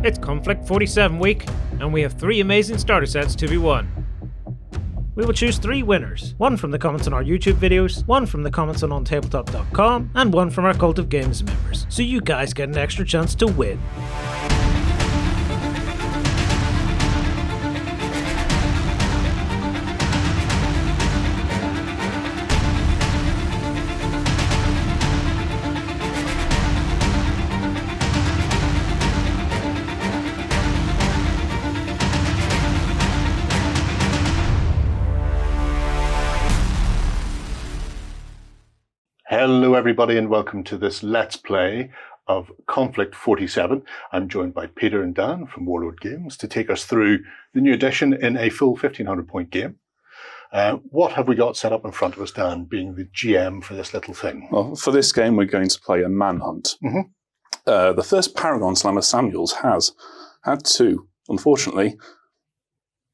It's Konflikt 47 week, and we have 3 amazing starter sets to be won. We will choose 3 winners, one from the comments on our YouTube videos, one from the comments on OnTableTop.com, and one from our Cult of Games members, so you guys get an extra chance to win. Hello everybody and welcome to this Let's Play of Konflikt 47. I'm joined by Peter and Dan from Warlord Games to take us through the new edition in a full 1500 point game. What have we got set up in front of us, Dan, being the GM for this little thing? Well, for this game we're going to play a Manhunt. The first Paragon Slammer Samuels has had to, unfortunately,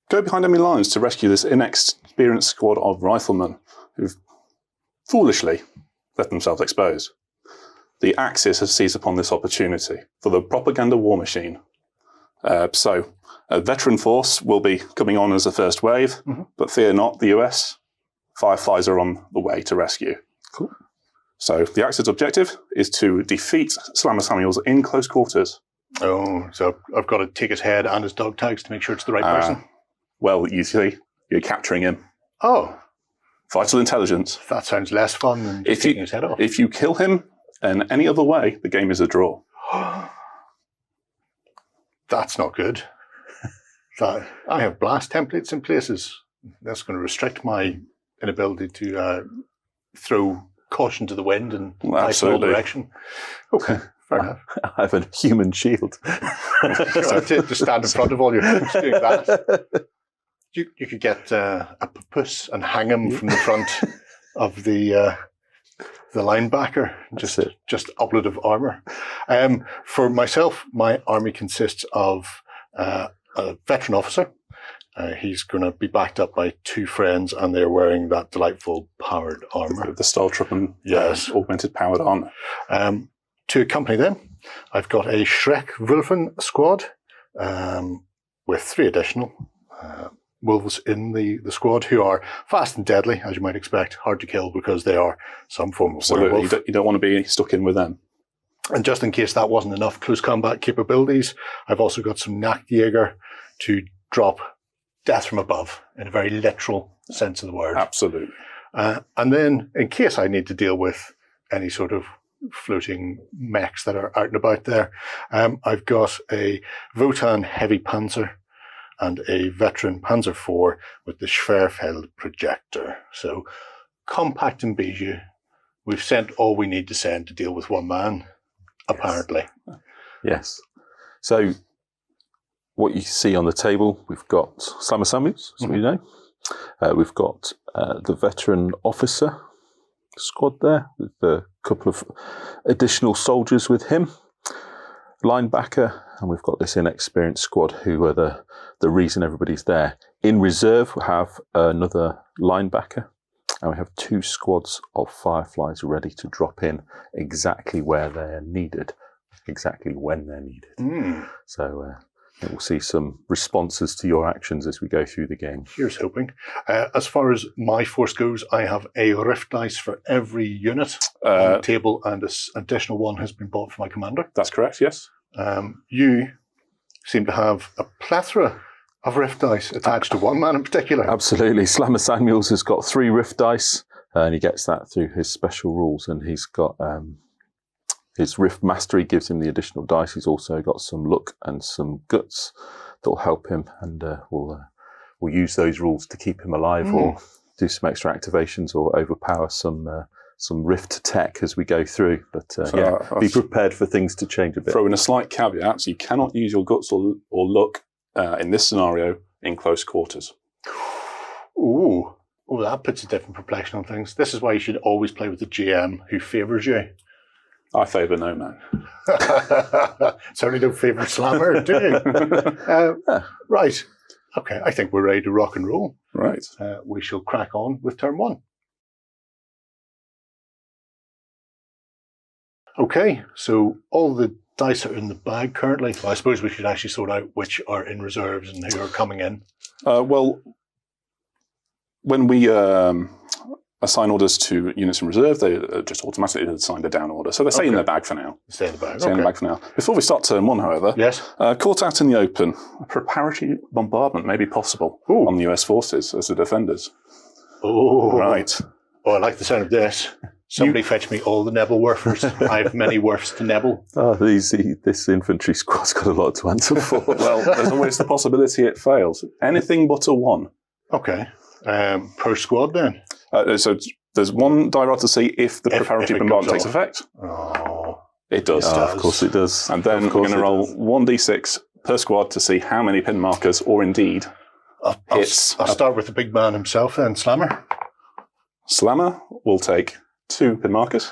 go behind enemy lines to rescue this inexperienced squad of riflemen who've foolishly let themselves exposed. The Axis has seized upon this opportunity for the propaganda war machine. So a veteran force will be coming on as the first wave, but fear not, the US Fireflies are on the way to rescue. Cool. So the Axis objective is to defeat Slammer Samuels in close quarters. Oh, so I've got to take his head and his dog tags to make sure it's the right person? Well, you see, you're capturing him. Oh. Vital intelligence. That sounds less fun than just taking his head off. If you kill him in any other way, the game is a draw. That's not good. I have blast templates in places. That's going to restrict my inability to throw caution to the wind and dice in all direction. Okay, fair enough. I have a human shield. To stand in front of all your folks doing that. You could get a papoose and hang him from the front of the linebacker, just upload of armour. For myself, my army consists of a veteran officer. He's going to be backed up by 2 friends, and they're wearing that delightful powered armour. The Stahltruppen augmented powered armour. To accompany them, I've got a Shrek Wulfen squad with 3 additional wolves in the squad who are fast and deadly, as you might expect, hard to kill because they are some form of werewolf. You don't want to be stuck in with them. And just in case that wasn't enough close combat capabilities, I've also got some Nachtjäger to drop death from above in a very literal sense of the word. Absolutely. And then in case I need to deal with any sort of floating mechs that are out and about there, I've got a Wotan Heavy Panzer and a veteran Panzer IV with the Schwerfeld projector. So compact and bijou. We've sent all we need to send to deal with one man, apparently. Yes. So what you see on the table, we've got Slammer Samuels, as we know. We've got the veteran officer squad there with a couple of additional soldiers with him. Linebacker, and we've got this inexperienced squad who are the reason everybody's there. In reserve, we have another linebacker, and we have 2 squads of Fireflies ready to drop in exactly where they're needed, exactly when they're needed. So we'll see some responses to your actions as we go through the game. Here's hoping. As far as my force goes, I have a rift dice for every unit on the table, and an additional one has been bought for my commander. That's correct, yes. You seem to have a plethora of rift dice attached to one man in particular. Absolutely. Slammer Samuels has got 3 rift dice, and he gets that through his special rules, and he's got his rift mastery gives him the additional dice. He's also got some luck and some guts that will help him, and we'll use those rules to keep him alive or do some extra activations or overpower some rift tech as we go through. But be prepared for things to change a bit. Throw in a slight caveat, so you cannot use your guts or luck in this scenario in close quarters. Ooh, that puts a different complexion on things. This is why you should always play with the GM who favours you. I favour no man. Certainly don't favour Slammer, do you? Right. Okay, I think we're ready to rock and roll. Right. We shall crack on with turn 1. Okay, so all the dice are in the bag currently? Well, I suppose we should actually sort out which are in reserves and who are coming in. Well, when we assign orders to units in reserve, they just automatically assign a down order. So they stay in their bag for now. Stay in the bag. Stay in the bag for now. Before we start turn 1, however, Yes. caught out in the open, a preparatory bombardment may be possible on the US forces as the defenders. Oh, Right. Oh, I like the sound of this. Somebody fetch me all the Nebel Werfers. I have many Werfs to Nebel. Oh, this infantry squad's got a lot to answer for. Well, there's always the possibility it fails. Anything but a 1. Okay. Per squad then? So there's one die roll to see if the preparatory bombardment takes effect. Oh. It does. Of course it does. And then we're going to roll 1d6 per squad to see how many pin markers, or indeed I'll start with the big man himself then, Slammer. Slammer will take 2 pin markers.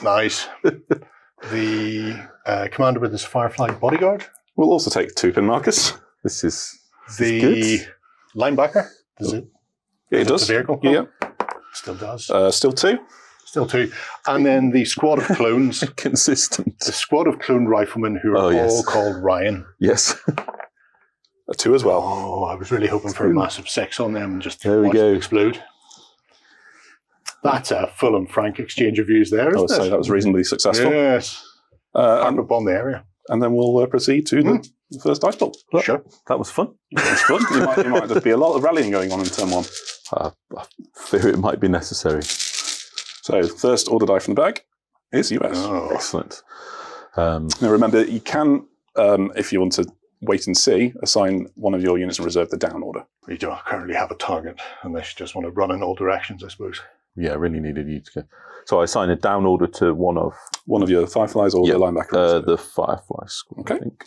Nice. The commander with his Firefly bodyguard. Will also take 2 pin markers. This is The linebacker. Does it? It does. The vehicle? Yeah. Still does. Still 2. Still 2. And then the squad of clones. consistent. The squad of clone riflemen who are all called Ryan. Yes. A 2 as well. Oh, I was really hoping for a massive 6 on them and just There we watch go. them explode. That's a full and frank exchange of views there, I isn't would say it? that was reasonably successful. Yes. And, Bomb the area. and then we'll proceed to the first dice roll. Sure. That was fun. It's fun. You might just be a lot of rallying going on in turn 1. I fear it might be necessary. So first order die from the bag is US. Oh. Excellent. Now remember, you can, if you want to wait and see, assign one of your units in reserve the down order. We don't currently have a target unless you just want to run in all directions, I suppose. Yeah, I really needed you to go. So I assign a down order to one of your Fireflies or the linebacker? the Firefly squad, Okay. I think.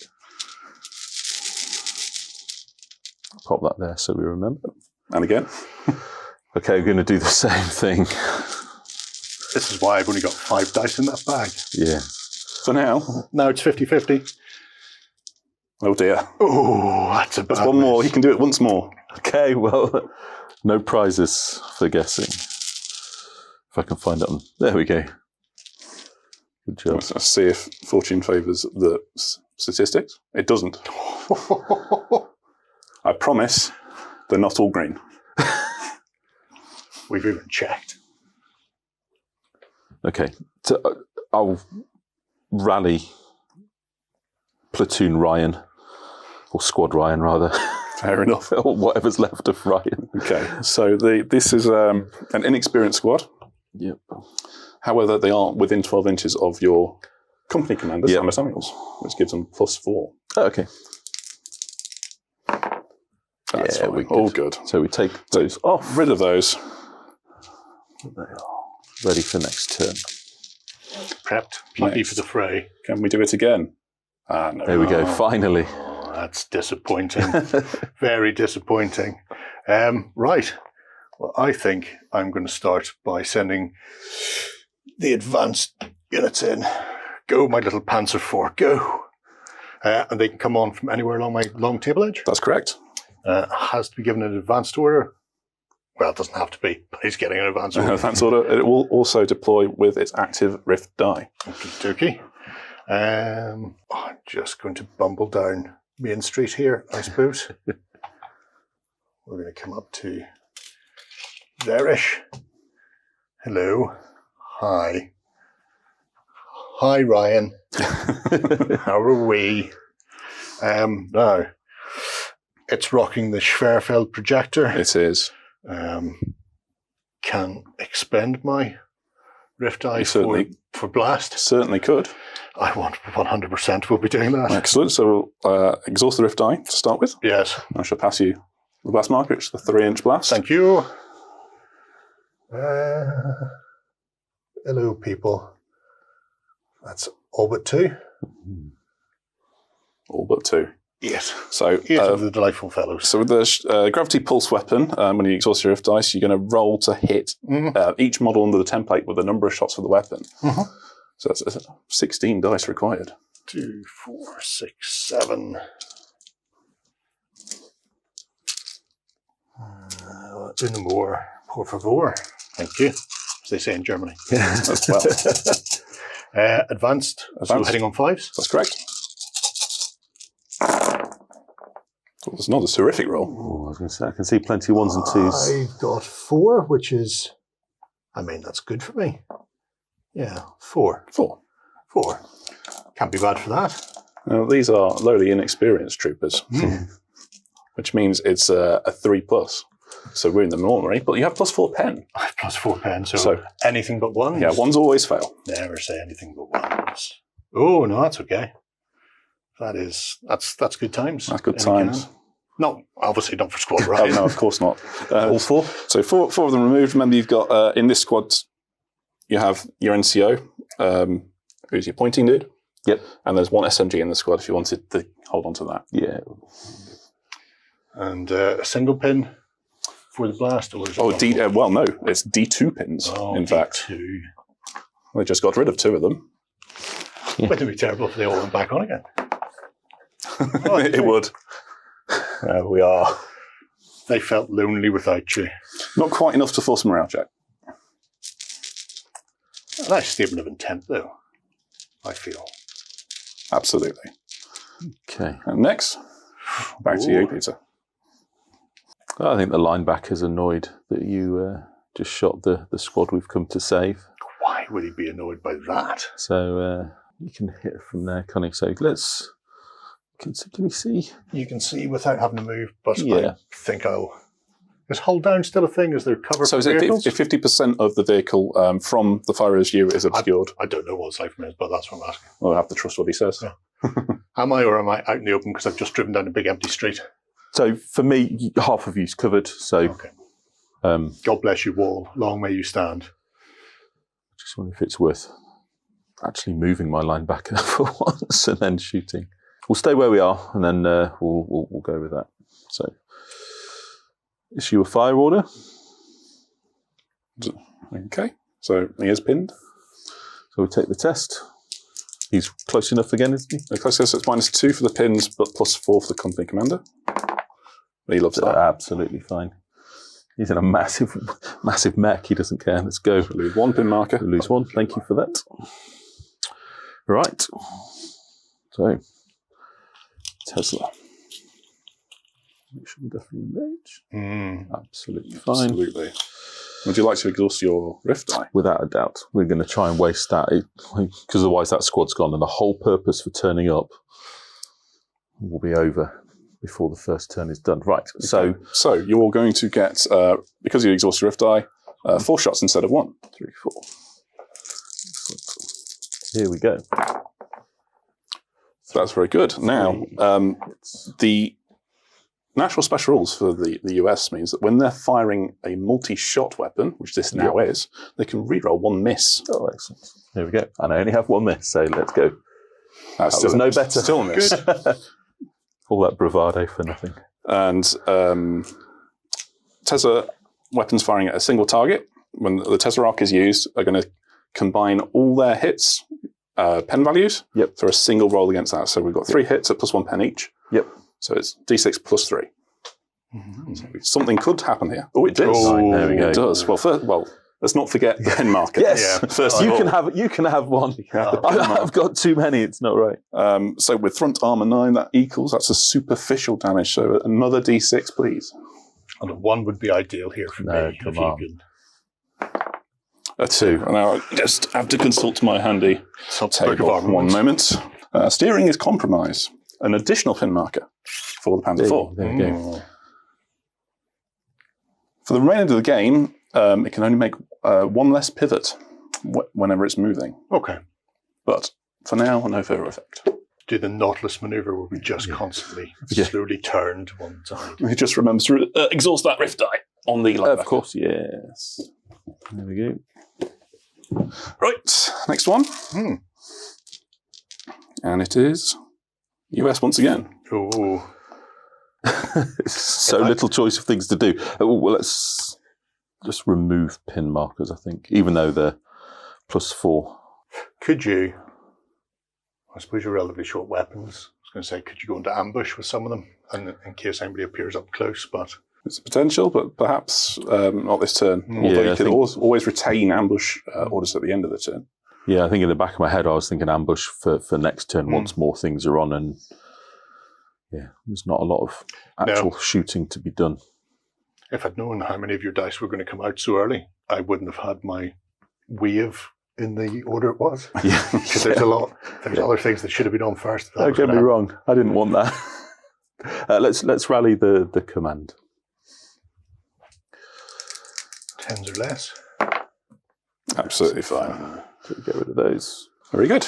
Pop that there so we remember. And again. Okay, we're going to do the same thing. This is why I've only got 5 dice in that bag. Yeah. For now. Now it's 50-50. Oh dear. Oh, that's a bad There's one more. He can do it once more. Okay, well, no prizes for guessing. If I can find it on... There we go. Good job. Let's see if fortune favours the statistics. It doesn't. I promise they're not all green. We've even checked. Okay, so I'll rally Platoon Ryan, or Squad Ryan rather. Fair enough. Or whatever's left of Ryan. Okay, so this is an inexperienced squad. Yep. However, they are within 12 inches of your company commander, Yep. Simon Samuels, which gives them +4. Oh, okay. That's Yeah, fine. we're good. All good. So we take those off. Rid of those. They are ready for next turn. Prepped. Plucky Next. for the fray. Can we do it again? No. There we go, finally. Oh, that's disappointing. Very disappointing. Right. Well, I think I'm going to start by sending the advanced units in. Go, my little Panzer IV, go. And they can come on from anywhere along my long table edge. That's correct. Has to be given an advanced order. Well, it doesn't have to be, but he's getting an advanced order. Advance order. It will also deploy with its active Rift die. Okie dokie. I'm just going to bumble down Main Street here, I suppose. We're going to come up to there-ish. Hello. Hi. Hi, Ryan. How are we? Now, it's rocking the Schwerfeld projector. It is. Can expend my Rift die for blast. Certainly could. I want 100% we'll be doing that. Excellent. So we'll exhaust the Rift die to start with. Yes. I shall pass you the blast marker. It's the 3-inch blast. Thank you. Hello, people. That's all but 2. All but 2. Yes. So 8 of the delightful fellows. So with the gravity pulse weapon, when you exhaust your Rift dice, you're going to roll to hit each model under the template with the number of shots of the weapon. So that's 16 dice required. 2, 4, 6, 7. Uno more, por favor. Thank you, as they say in Germany. As well. Advanced. So Advanced. heading on 5s. That's correct. Well, it's not a terrific roll. Oh, I was going to say, I can see plenty of 1s and 2s. I've got 4, which is, I mean, that's good for me. Yeah, 4. 4. 4. Can't be bad for that. Now, these are lowly inexperienced troopers, which means it's a 3+. So we're in the normally, but you have +4 pen. I have +4 pen, so anything but 1s. Yeah, 1s always fail. Never say anything but 1s. Oh, no, that's okay. That's good times. That's good times. No, obviously not for squad, Oh, right? no, of course not. All 4? So four of them removed. Remember, you've got, in this squad, you have your NCO, who's your pointing dude. Yep. And there's 1 SMG in the squad if you wanted to hold on to that. Yeah. And a single pin for the blast? Or is it well, no, it's D2 pins, in fact. D2. They just got rid of 2 of them. Wouldn't it be terrible if they all went back on again? It would. There we are. They felt lonely without you. Not quite enough to force a morale check. A nice statement of intent, though, I feel. Absolutely. Okay. And next, back to you, Peter. I think the linebacker's annoyed that you just shot the squad we've come to save. Why would he be annoyed by that? So you can hit from there, can't you? So can you see? You can see without having to move, but Yeah. I think is hold down still a thing? Is there cover So for is it vehicles? if 50% of the vehicle from the firer's view is obscured? I don't know what safe is, but that's what I'm asking. We'll have to trust what he says. Yeah. Am I out in the open because I've just driven down a big empty street? So for me, half of you's covered. So Okay. God bless you, wall. Long may you stand. just wonder if it's worth actually moving my linebacker for once and then shooting. We'll stay where we are, and then we'll go with that. So, issue a fire order. Okay, so he is pinned. So we take the test. He's close enough again, isn't he? The closest, it's -2 for the pins, but +4 for the company commander. He loves that. Absolutely fine. He's in a massive mech. He doesn't care. Let's go. We lose 1 pin marker. We lose 1. Thank you for that. Right. So, Tesla. Make sure we definitely engage. Absolutely fine. Absolutely. Would you like to exhaust your rift die? Without a doubt. We're going to try and waste that, because otherwise that squad's gone, and the whole purpose for turning up will be over before the first turn is done. Right, So you're going to get, because you exhaust your rift die, 4 shots instead of 1. 3, 4. Excellent. Here we go. So that's very good. Now, the natural special rules for the US means that when they're firing a multi-shot weapon, which this now is, they can reroll 1 miss. Oh, excellent. Here we go. And I only have 1 miss, so let's go. That's That was no better. Still a miss. All that bravado for nothing. And Tesla weapons firing at a single target, when the Tesla arc is used, are going to combine all their hits, pen values, for a single roll against that. So we've got 3 hits at +1 pen each. Yep. So it's D6 +3. So something could happen here. Oh, it does. Right, there we go. It does. Well, let's not forget the pen marker. Yes. Yeah. First of You all. can have 1. I've got too many. It's not right. So with front armor 9, that's a superficial damage. So another D6, please. And a 1 would be ideal here for No, me. come if you on. could A 2. Now I just have to consult my handy book of table. armor One once. moment. Steering is compromised. An additional pin marker for the Panzer IV. There we go. For the remainder of the game, it can only make 1 less pivot whenever it's moving. Okay. But for now, no further effect. Do the Nautilus maneuver where we just constantly slowly turn to one side. He just remembers to exhaust that rift die on the linebacker. Of course, yes. There we go. Right, next one. And it is US once again. Oh, So little choice of things to do. Well, let's just remove pin markers, I think, even though they're +4. could you? I suppose you're relatively short weapons. I was going to say, could you go into ambush with some of them, and in case anybody appears up close? But It's a potential, but perhaps not this turn. Although Yeah, you can always retain ambush orders at the end of the turn. Yeah, I think in the back of my head, I was thinking ambush for next turn once more things are on, and there's not a lot of actual shooting to be done. If I'd known how many of your dice were going to come out so early, I wouldn't have had my wave in the order it was. Yeah, because there's other things that should have been on first. Don't get me wrong, I didn't want that. Let's rally the command. 10s or less. Absolutely fine. So get rid of those. Very good.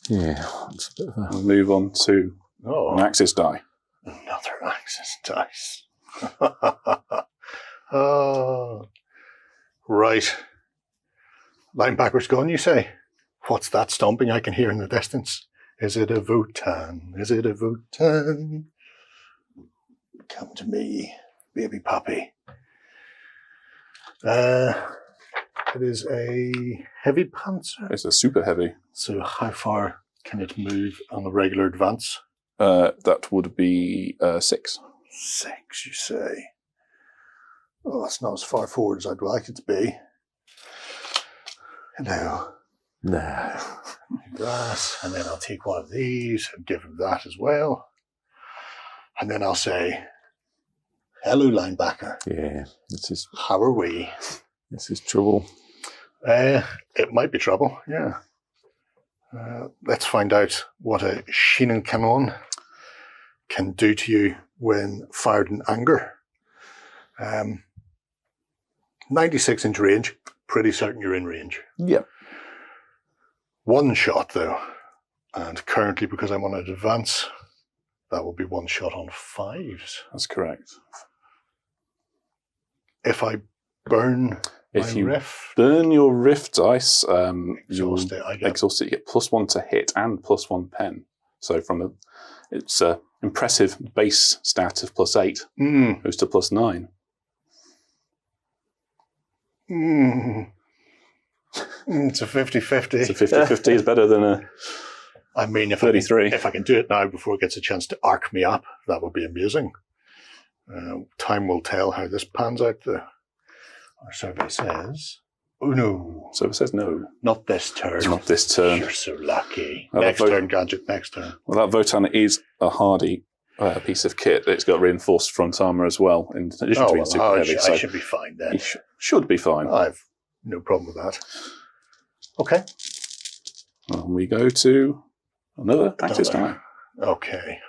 Yeah, it's a bit of a... We'll move on to an Axis die. Another Axis dice. Oh, right. Linebacker's gone, you say? What's that stomping I can hear in the distance? Is it a Votan? Is it a Votan? Come to me, baby puppy. It is a heavy panzer. It's a super heavy. So how far can it move on a regular advance? That would be 6. 6, you say? Oh, that's not as far forward as I'd like it to be. No. Nah. That, and then I'll take one of these and give him that as well. And then I'll say, hello, linebacker. Yeah, this is... How are we? This is trouble. It might be trouble, yeah. Let's find out what a Schienen Cannon can do to you when fired in anger. 96-inch range, pretty certain you're in range. Yep. One shot, though. And currently, because I'm on an advance, that will be one shot on 5s. That's correct. If I burn if my you riff, burn your riff dice, you'll exhaust it. You get +1 to hit and +1 pen. So it's an impressive base stat of +8 goes to +9. It's a 50-50. It's a 50-50 is better than a I mean, if 33. If I can do it now before it gets a chance to arc me up, that would be amusing. Time will tell how this pans out. Our survey says, oh no. Survey says no. Not this turn. Not this turn. You're so lucky. Next turn, Gadget, next turn. Well, that Votan is a hardy piece of kit. It's got reinforced front armor as well, in addition to being super heavy. I should be fine then. Should be fine. I've no problem with that. Okay. Well, we go to another Axis die. Okay.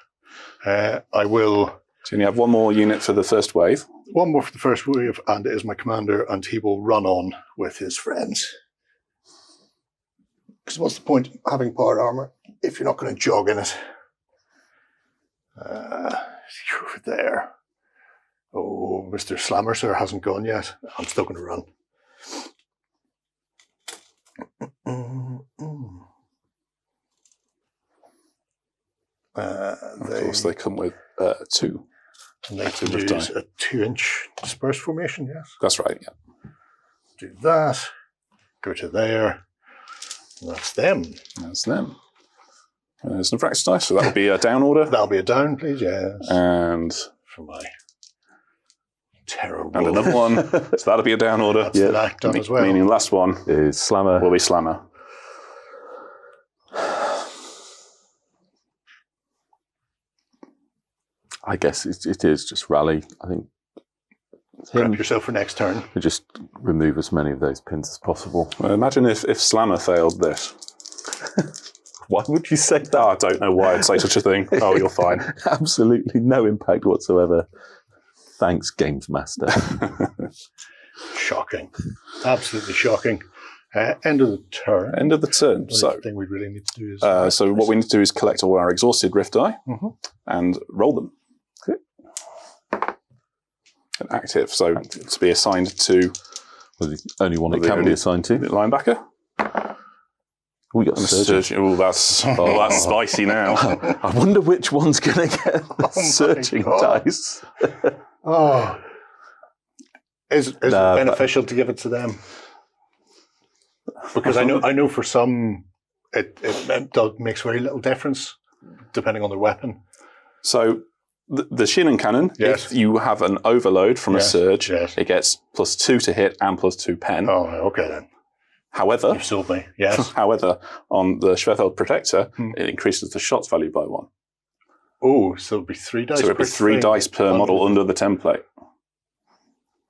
I will... So you only have one more unit for the first wave. One more for the first wave, and it is my commander, and he will run on with his friends. Because what's the point of having power armor if you're not going to jog in it? Over there. Oh, Mr. Slammer, sir, hasn't gone yet. I'm still going to run. Of course, they come with 2. And they can use a 2-inch disperse formation, yes? That's right, yeah. Do that. Go to there. And that's them. That's them. There's an Axis dice, so that would be a down order. That'll be a down, please, yes. And for my terrible. And another one. So that'll be a down order. That's that done as well. Meaning the last one is Slammer. Will be Slammer. I guess it is just rally. I think prep yourself for next turn. Just remove as many of those pins as possible. Well, imagine if Slammer failed this. Why would you say that? I don't know why I'd say such a thing. Oh, you're fine. Absolutely no impact whatsoever. Thanks, Games Master. Shocking. Absolutely shocking. End of the turn. End of the turn. So the thing we really need to do is... so what we need to do is collect all our exhausted rift die and roll them. Okay. And active. So to be assigned to... Well, the only one it can be assigned to. Linebacker. We got Surging. Oh, that's spicy now. I wonder which one's going to get Surging dice. Is it beneficial to give it to them? Because I know for some it makes very little difference depending on their weapon. So the Schienen Cannon, if you have an overload from a surge, it gets +2 to hit and +2 pen. Oh, okay then. However, You've sold me. Yes. however, on the Schwerfeld Protector, it increases the shots value by 1. Oh, so it'll be 3 dice. So it'd be 3 dice per model under the template.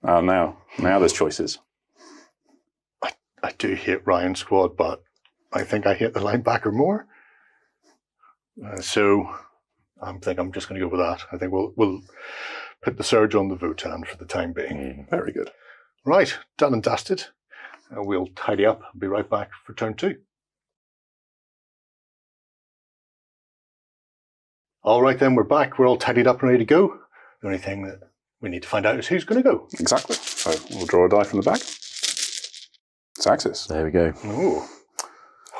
Oh, now there's choices. I do hate Ryan's squad, but I think I hate the linebacker more. So I think I'm just going to go with that. I think we'll put the Surge on the Votan for the time being. Very good. Right, done and dusted. We'll tidy up and be right back for turn 2. All right, then we're back. We're all tidied up and ready to go. The only thing that we need to find out is who's going to go. Exactly. So we'll draw a die from the bag. It's Axis. There we go. Oh,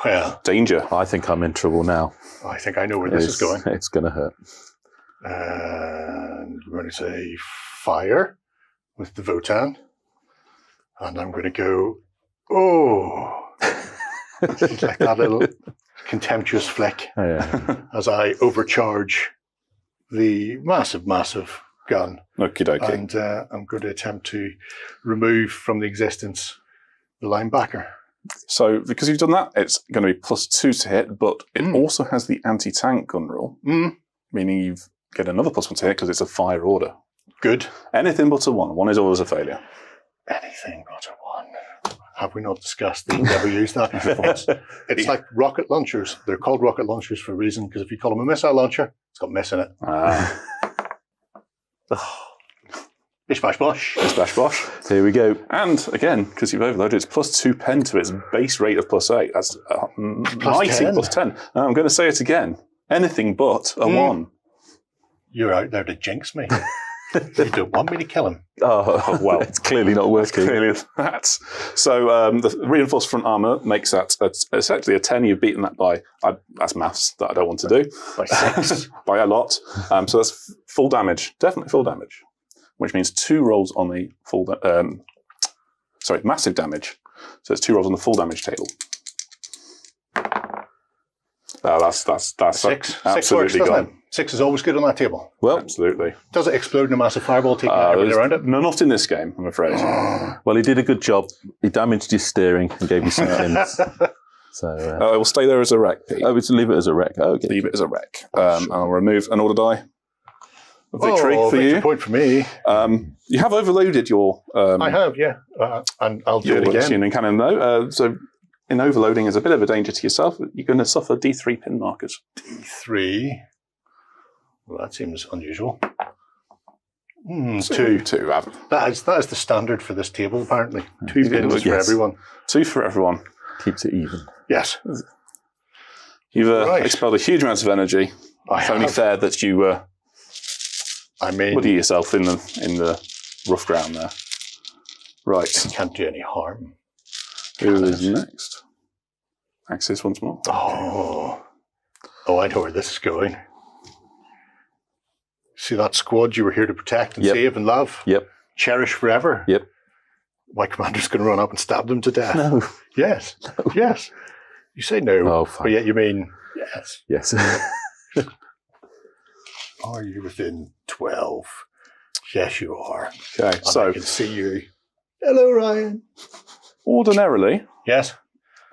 well, Danger. I think I'm in trouble now. I think I know where this is going. It's going to hurt. And we're going to say fire with the Votan. And I'm going to go, it's like that little contemptuous flick as I overcharge the massive, massive gun. Okie dokie. And I'm going to attempt to remove from the existence the linebacker. So because you've done that, it's going to be +2 to hit, but it also has the anti-tank gun rule, meaning you get another +1 to hit because it's a fire order. Good. Anything but a 1. 1 is always a failure. Anything but a 1. Have we not discussed that you never use that? It's like rocket launchers. They're called rocket launchers for a reason, because if you call them a missile launcher, it's got miss in it. Bish bash bosh. Bish bash bosh. Here we go. And again, because you've overloaded, it's +2 pen to its base rate of +8. That's mighty 10. +10. I'm going to say it again. Anything but a 1. You're out there to jinx me. You don't want me to kill him. Oh, well, it's clearly not working. Clearly that. So the reinforced front armour makes that it's actually a 10. You've beaten that by, that's maths that I don't want to do. By 6. By a lot. So that's full damage. Definitely full damage. Which means 2 rolls on the massive damage. So it's 2 rolls on the full damage table. That's 6. absolutely 6 works, doesn't gone. it? 6 is always good on that table. Well, Absolutely. Does it explode in a massive fireball taking everything around it? No, not in this game, I'm afraid. well, he did a good job. He damaged his steering and gave you some pins. So It will stay there as a wreck, Pete. oh, it's leave it as a wreck. Oh, okay. Leave it as a wreck. I'll remove an order die. Victory for victory you. point for me. You have overloaded your I have, yeah. And I'll do it your again. tuning cannon though. So in overloading is a bit of a danger to yourself. You're going to suffer D3 pin markers. D3. Well, that seems unusual. 2. 2. That is the standard for this table, apparently. 2 pins for everyone. 2 for everyone. Keeps it even. Yes. You've expelled a huge amount of energy. It's only fair that you muddy yourself in the rough ground there. Right. Can't do any harm. Who is next? Axis once more. Oh, I know where this is going. See that squad you were here to protect and save and love? Yep. Cherish forever? Yep. My commander's going to run up and stab them to death. No. Yes. No. Yes. You say no, Oh, fine. but yet you mean yes. Yes. Are you within 12? Yes, you are. Okay, And so I can see you. Hello, Ryan. ordinarily, Yes.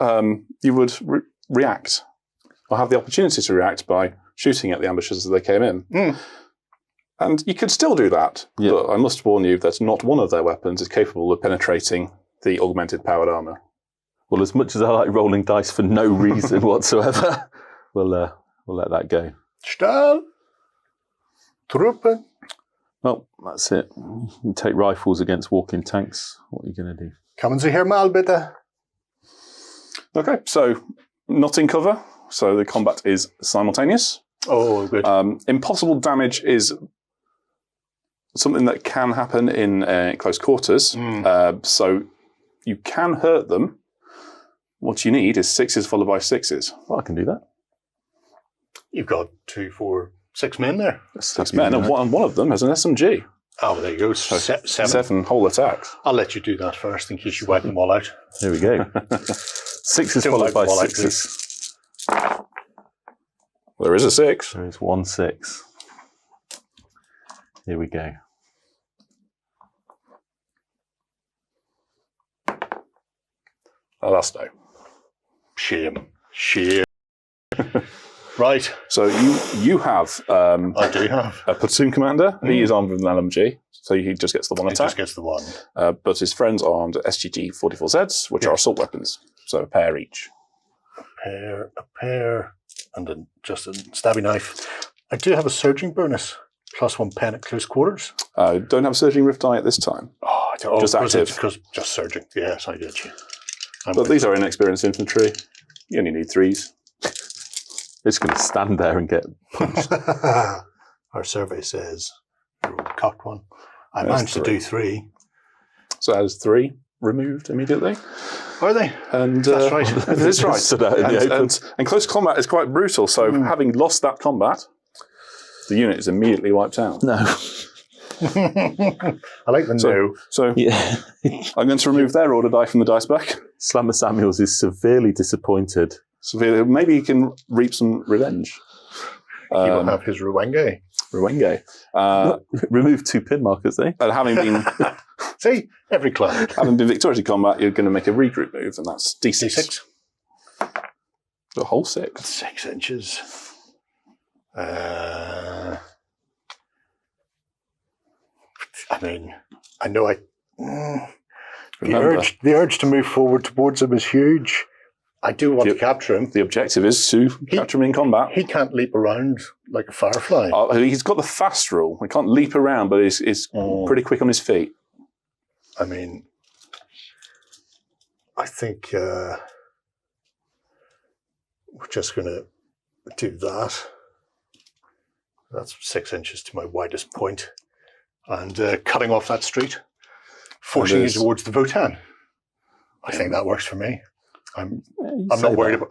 you would react or have the opportunity to react by shooting at the ambushes as they came in. And you could still do that, but I must warn you that not one of their weapons is capable of penetrating the augmented powered armour. Well, as much as I like rolling dice for no reason whatsoever, we'll let that go. Stahl. Truppen. Well, that's it. You take rifles against walking tanks. What are you going to do? Kommen Sie hier mal, bitte. Okay, so not in cover, so the combat is simultaneous. Oh, good. Impossible damage is something that can happen in close quarters, so you can hurt them. What you need is 6s followed by 6s. Well, I can do that. You've got 2, 4, 6 men there. 6 men, and one of them has an SMG. Oh, there you go. So 7. 7 whole attacks. I'll let you do that first in case you wipe them all out. Here we go. 6s Don't followed by wipe them all out, 6s. There is a 6. There is 1 6. Here we go. Alas, no. Shame. Right. So you have I do have. a platoon commander. He is armed with an LMG, so he just gets the one He attack. just gets the one. But his friends are armed SGG 44Zs, which are assault weapons, so a pair each. A pair, and then just a stabby knife. I do have a surging bonus, +1 pen at close quarters. Don't have a surging rift die at this time. Just active. Because just surging. Yes, I get you. But these are inexperienced infantry. You only need 3s. It's going to stand there and get punched. Our survey says cocked one. I There's managed to 3. do 3. So that is 3 removed immediately. Are they? And That's right. It is right. So that in the open. And close combat is quite brutal. So having lost that combat, the unit is immediately wiped out. No. I like the no. So Yeah. I'm going to remove their order die from the dice back. Slammer Samuels is severely disappointed. So maybe he can reap some revenge. He will have his Ruwenge. Ruwenge. Remove 2 pin markers, eh? And having been See, every club. having been victorious in combat, you're going to make a regroup move, and that's D6. The whole 6. 6 inches. I mean, I know the urge to move forward towards him is huge. I do want to capture him. The objective is to capture him in combat. He can't leap around like a firefly. He's got the fast rule. He can't leap around, but he's pretty quick on his feet. I mean, I think we're just going to do that. That's 6 inches to my widest point. And cutting off that street, forcing you towards the Votan. I think that works for me. I'm not worried about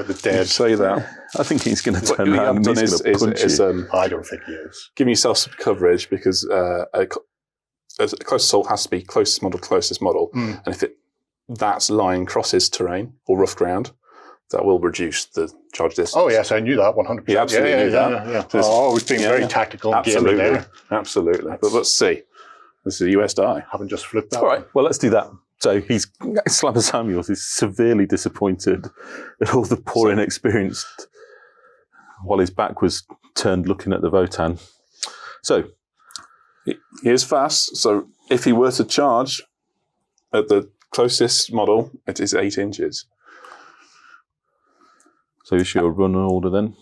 the dead. You say that. I think he's going to What turn you around have and done he's going to punch you. I don't think he is. giving yourself some coverage because a close assault has to be closest model. And if that line crosses terrain or rough ground, that will reduce the charge distance. Oh, yes, I knew that 100%. You absolutely knew that. Yeah. Oh, it's been very tactical and gamey there. Absolutely. But let's see. This is a US die. Haven't just flipped that. All right, well, let's do that. So Slammer Samuels is severely disappointed at all the poor inexperienced while his back was turned looking at the Votan. So He is fast, so if he were to charge at the closest model, it is 8 inches. So issue a run order then?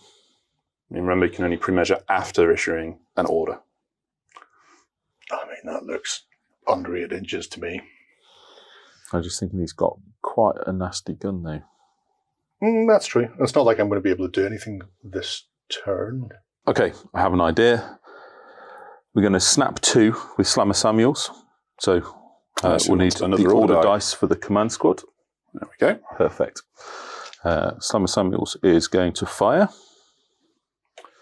I mean, remember, you can only pre-measure after issuing an order. I mean, that looks under 8 inches to me. I'm just thinking he's got quite a nasty gun though. That's true. It's not like I'm going to be able to do anything this turn. Okay, I have an idea. We're going to snap 2 with Slammer Samuels. So we'll need the order dice for the command squad. There we go. Perfect. Slammer Samuels is going to fire.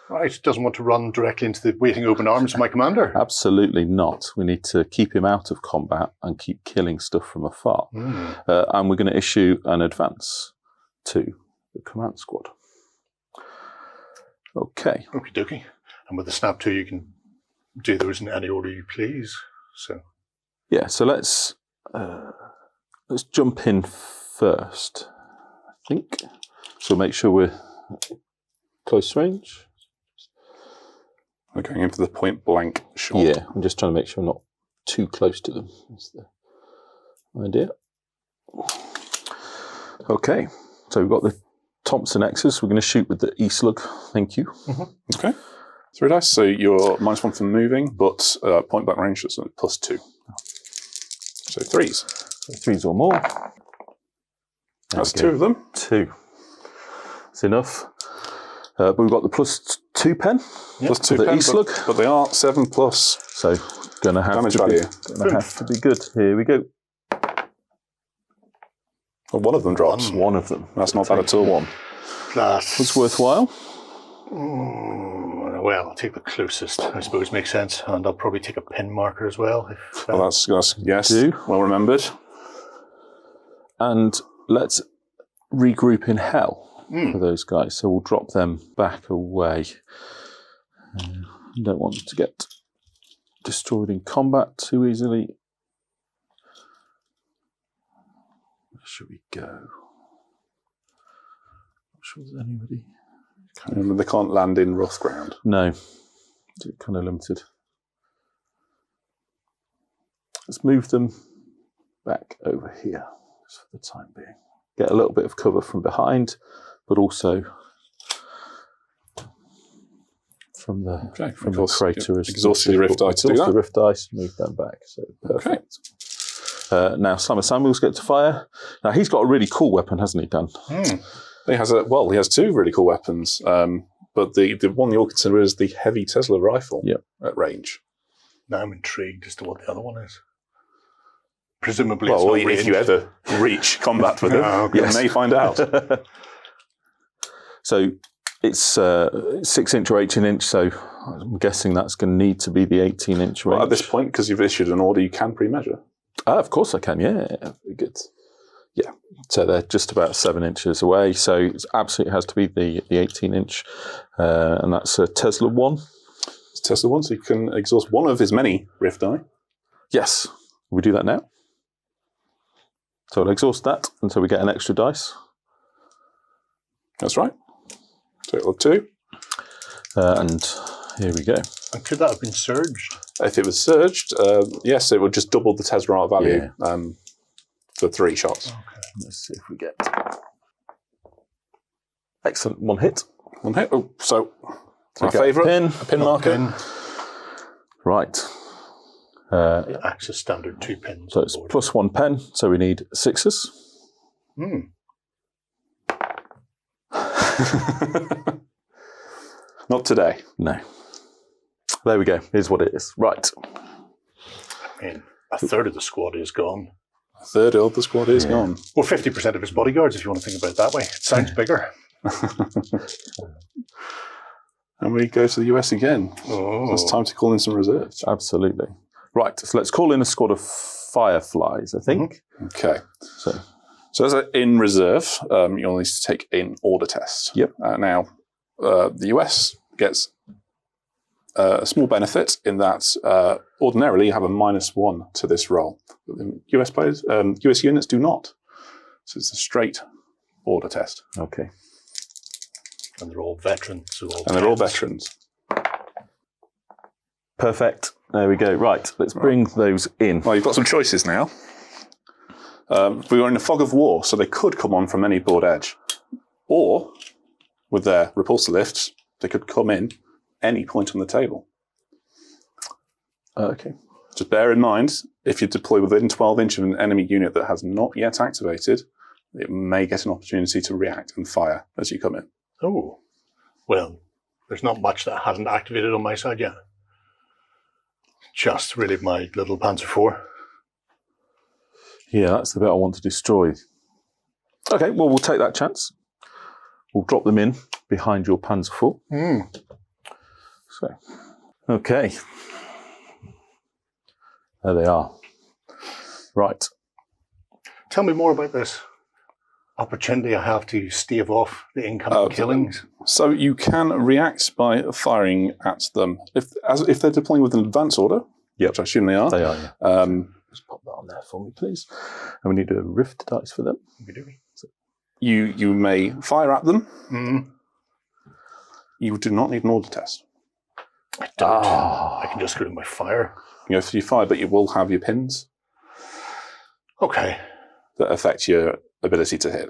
Right, doesn't want to run directly into the waiting open arms of my commander. Absolutely not. We need to keep him out of combat and keep killing stuff from afar. And we're going to issue an advance to the command squad. Okay. Okie dokie. And with the snap 2, you can do those in any order you please. So Yeah, so let's jump in first, I think. So make sure we're close range. We're going in for the point blank shot. Yeah, I'm just trying to make sure I'm not too close to them. That's the idea. Okay, so we've got the Thompson X's. We're going to shoot with the E-slug. Thank you. Okay. 3 dice. So you're -1 for moving, but point blank range is +2. So 3s. 3s or more. That's 2 of them. 2. It's enough. But we've got the +2 pen. +2 the pen, E-slug. but they are 7+. So going to have damage to value. have to be good. Here we go. Well, one of them drops. One of them. That's not bad at all. That's worthwhile. Well, I'll take the closest, I suppose, makes sense. And I'll probably take a pin marker as well. Well, that's yes, Do. well remembered. And let's regroup in hell for those guys. So we'll drop them back away. Don't want them to get destroyed in combat too easily. should we go? Not sure there's anybody. They can't land in rough ground. No, it's kind of limited. Let's move them back over here just for the time being. Get a little bit of cover from behind, but also from the crater. Exhausted the rift dice to do Exhaust that. the rift dice, move them back. So perfect. Now Slammer Samuels get to fire. Now he's got a really cool weapon, hasn't he, Dan? He has two really cool weapons. But the one you'll consider is the heavy Tesla rifle at range. Now I'm intrigued as to what the other one is. Presumably, well, it's not if you ever reach combat with it, you may find out. So it's 6-inch or 18-inch. So I'm guessing that's going to need to be the 18-inch range. Well, at this point, because you've issued an order, you can pre-measure. Of course I can. Yeah, very good. Yeah, so they're just about 7 inches away. So it absolutely has to be the 18-inch, and that's a Tesla 1. It's Tesla 1, so you can exhaust one of his many rift die. Yes, we do that now. So I'll exhaust that until we get an extra dice. That's right. Total of 2. And here we go. And could that have been surged? If it was surged, yes, it would just double the Tesla value for 3 shots. Okay. Let's see if we get... Excellent. 1 hit. 1 hit. Oh, so my favourite. A pin marker. Pin. Right. It acts as standard 2 pins. So it's plus 1 pen, so we need 6s. Not today. No. There we go. Here's what it is. Right. I mean, a third of the squad is gone. A third of the squad is gone. Well, 50% of his bodyguards, if you want to think about it that way. It sounds bigger. And we go to the US again. Oh. So it's time to call in some reserves. Absolutely. Right. So let's call in a squad of fireflies, I think. Okay. So as in reserve, you'll need to take an order test. Yep. Now, the US gets a small benefit in that ordinarily you have a -1 to this roll. But the US players, US units do not. So it's a straight order test. Okay. And they're all veterans. So they're all veterans. Perfect. There we go. Right. Let's bring those in. Well, you've got some choices now. We were in a fog of war, so they could come on from any board edge. Or, with their repulsor lifts, they could come in any point on the table. Okay. Just bear in mind, if you deploy within 12 inches of an enemy unit that has not yet activated, it may get an opportunity to react and fire as you come in. Oh. Well, there's not much that hasn't activated on my side yet. Just really my little Panzer IV. Yeah, that's the bit I want to destroy. Okay, well, we'll take that chance. We'll drop them in behind your Panzer IV. So, okay. There they are. Right. Tell me more about this opportunity I have to stave off the incoming killings. So you can react by firing at them. If they're deploying with an advance order, which I assume they are. They are, yeah. Just pop that on there for me, please. And we need a rift dice for them. We do. So you may fire at them. You do not need an order test. I don't. I can just go to my fire. You go for your fire, but you will have your pins. Okay. That affect your ability to hit.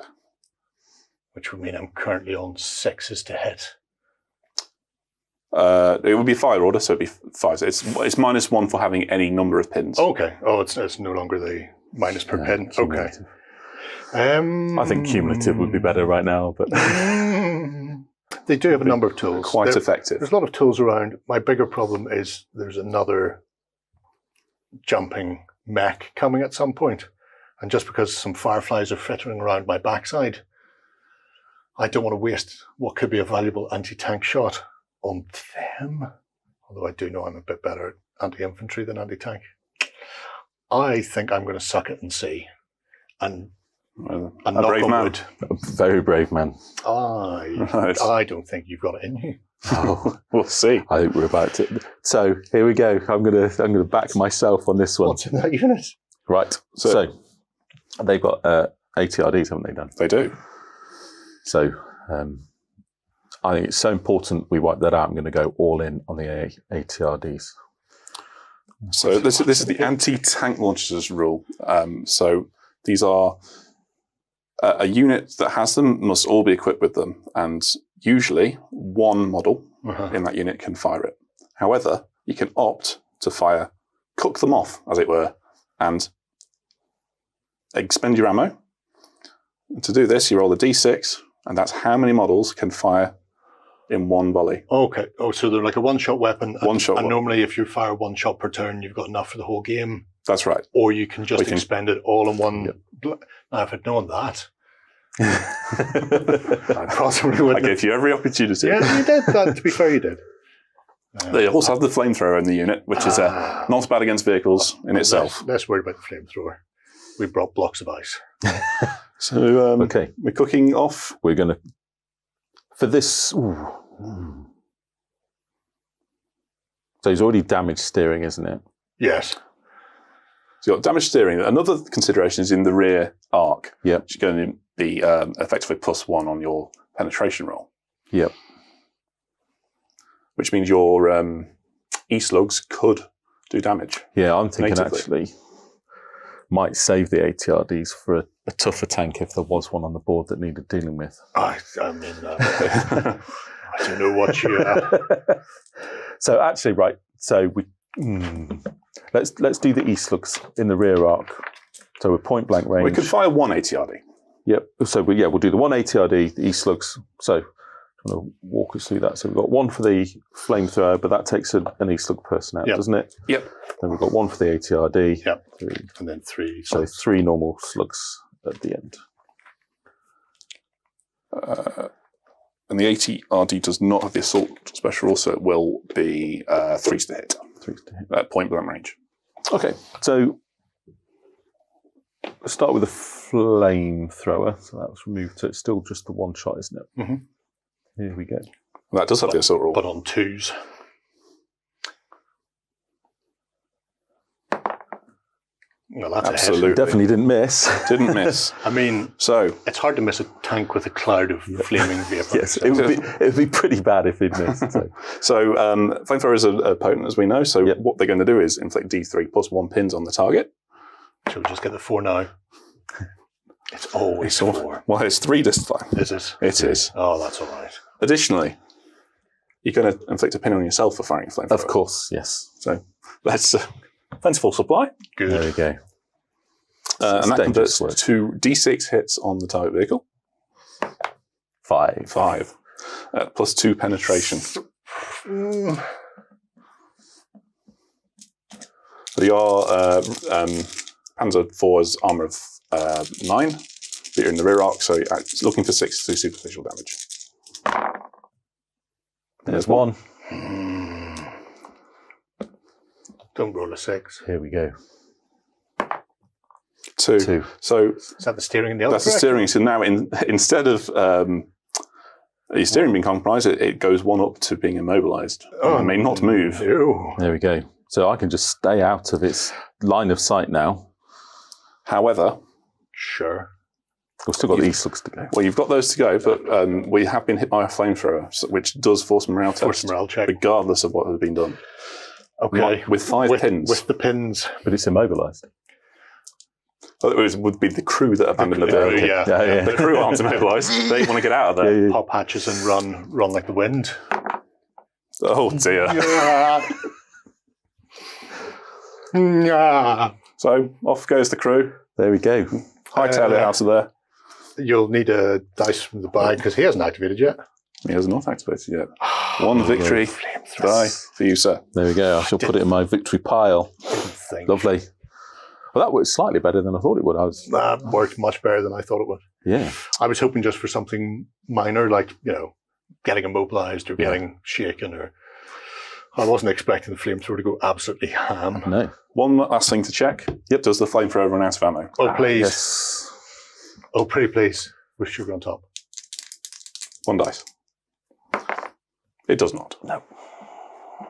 Which would mean I'm currently on 6s to hit. It would be a fire order, so it'd be 5. It's -1 for having any number of pins. Okay. Oh, it's no longer the minus per pin. Okay. I think cumulative would be better right now, but they do have a number of tools. Quite effective. There's a lot of tools around. My bigger problem is there's another jumping mech coming at some point. And just because some fireflies are frittering around my backside, I don't want to waste what could be a valuable anti-tank shot on them. Although I do know I'm a bit better at anti-infantry than anti-tank. I think I'm going to suck it and see. And a brave man. A very brave man. I don't think you've got it in you. Oh, we'll see. I think we're about to. So here we go. I'm gonna back myself on this one. What's in that unit? Right. So they've got ATRDs, haven't they done? They do. So I think it's so important we wipe that out. I'm going to go all in on the ATRDs. So this is the anti-tank launchers rule. So these are a unit that has them must all be equipped with them, and usually one model in that unit can fire it. However, you can opt to cook them off, as it were, and expend your ammo. And to do this, you roll a d6, and that's how many models can fire in one volley. Okay. Oh, so they're like a one-shot weapon. One-shot. Normally, if you fire one shot per turn, you've got enough for the whole game. That's right. Or you can just expend it all in one. Yep. Now, if I'd known that, I possibly wouldn't. I gave you every opportunity. Yeah, you did. To be fair, you did. They also have the flamethrower in the unit, which is not bad against vehicles in itself. Less worried about the flamethrower. We brought blocks of ice. So, okay. We're cooking off. We're going to, for this, so he's already damaged steering, isn't it? Yes. So you've got damaged steering. Another consideration is in the rear arc. Yep. Which is going to be effectively +1 on your penetration roll. Yep. Which means your E-slugs could do damage. Yeah, I'm thinking natively. Actually might save the ATRDs for a tougher tank if there was one on the board that needed dealing with. I mean, I don't know what you... So actually, right, so we let's do the E-slugs in the rear arc. So we're point blank range. We could fire one ATRD. Yep. So we'll do the one ATRD, the E-slugs. So I'm going to walk us through that. So we've got one for the flamethrower, but that takes an E-slug person out, doesn't it? Yep. Then we've got one for the ATRD. Yep. And then 3. So 3 normal slugs at the end. And the ATRD does not have the assault special, so it will be 3s to hit. 3s to hit. At point blank range. Okay, so let's start with the flamethrower. So that was removed. So it's still just the one shot, isn't it? Mm-hmm. Here we go. Well, that does have the assault roll. But on 2s. Well, that's absolutely definitely didn't miss. Didn't miss. I mean, so it's hard to miss a tank with a cloud of flaming vapor. Yes, it would be pretty bad if he'd missed. So flamethrowers are potent, as we know. So what they're going to do is inflict D3 +1 pins on the target. Shall we just get the 4 now? It's always 4. Well, it's 3 this time. Is it? It is. Oh, that's all right. Additionally, you're going to inflict a pin on yourself for firing a flamethrower. Of course, yes. So let's plentiful supply. Good. There we go. And that converts to D6 hits on the target vehicle. 5. +2 penetration. So your Panzer IV's armour of 9, but you're in the rear arc, so it's looking for 6 to superficial damage. There's 1. Don't roll a 6. Here we go. 2. So is that the steering in the other That's the steering. So now instead of your steering being compromised, it goes 1 up to being immobilised. Oh, it may not move. Ew. There we go. So I can just stay out of its line of sight now. However, sure. We've still got the E-slugs to go. Well, you've got those to go, but we have been hit by a flamethrower, which does force morale test, morale check, regardless of what has been done. Okay. With 5 pins. With the pins. But it's immobilised. Well, it would be the crew that abandoned the vehicle. Yeah. The crew aren't immobilised. They want to get out of there. Pop hatches and run like the wind. Oh, dear. So off goes the crew. There we go. Hightail it out of there. You'll need a dice from the bag because he hasn't activated yet. He has not activated yet. 1 victory die for you, sir. There we go. I shall put it in my victory pile. Lovely. Well, that worked slightly better than I thought it would. That worked much better than I thought it would. Yeah. I was hoping just for something minor, like, getting immobilised or getting shaken, or I wasn't expecting the flamethrower to go absolutely ham. No. One last thing to check. Yep. Does the flamethrower run out of ammo? Oh, please. Yes. Oh, pretty please. With sugar on top. 1 dice. It does not. No.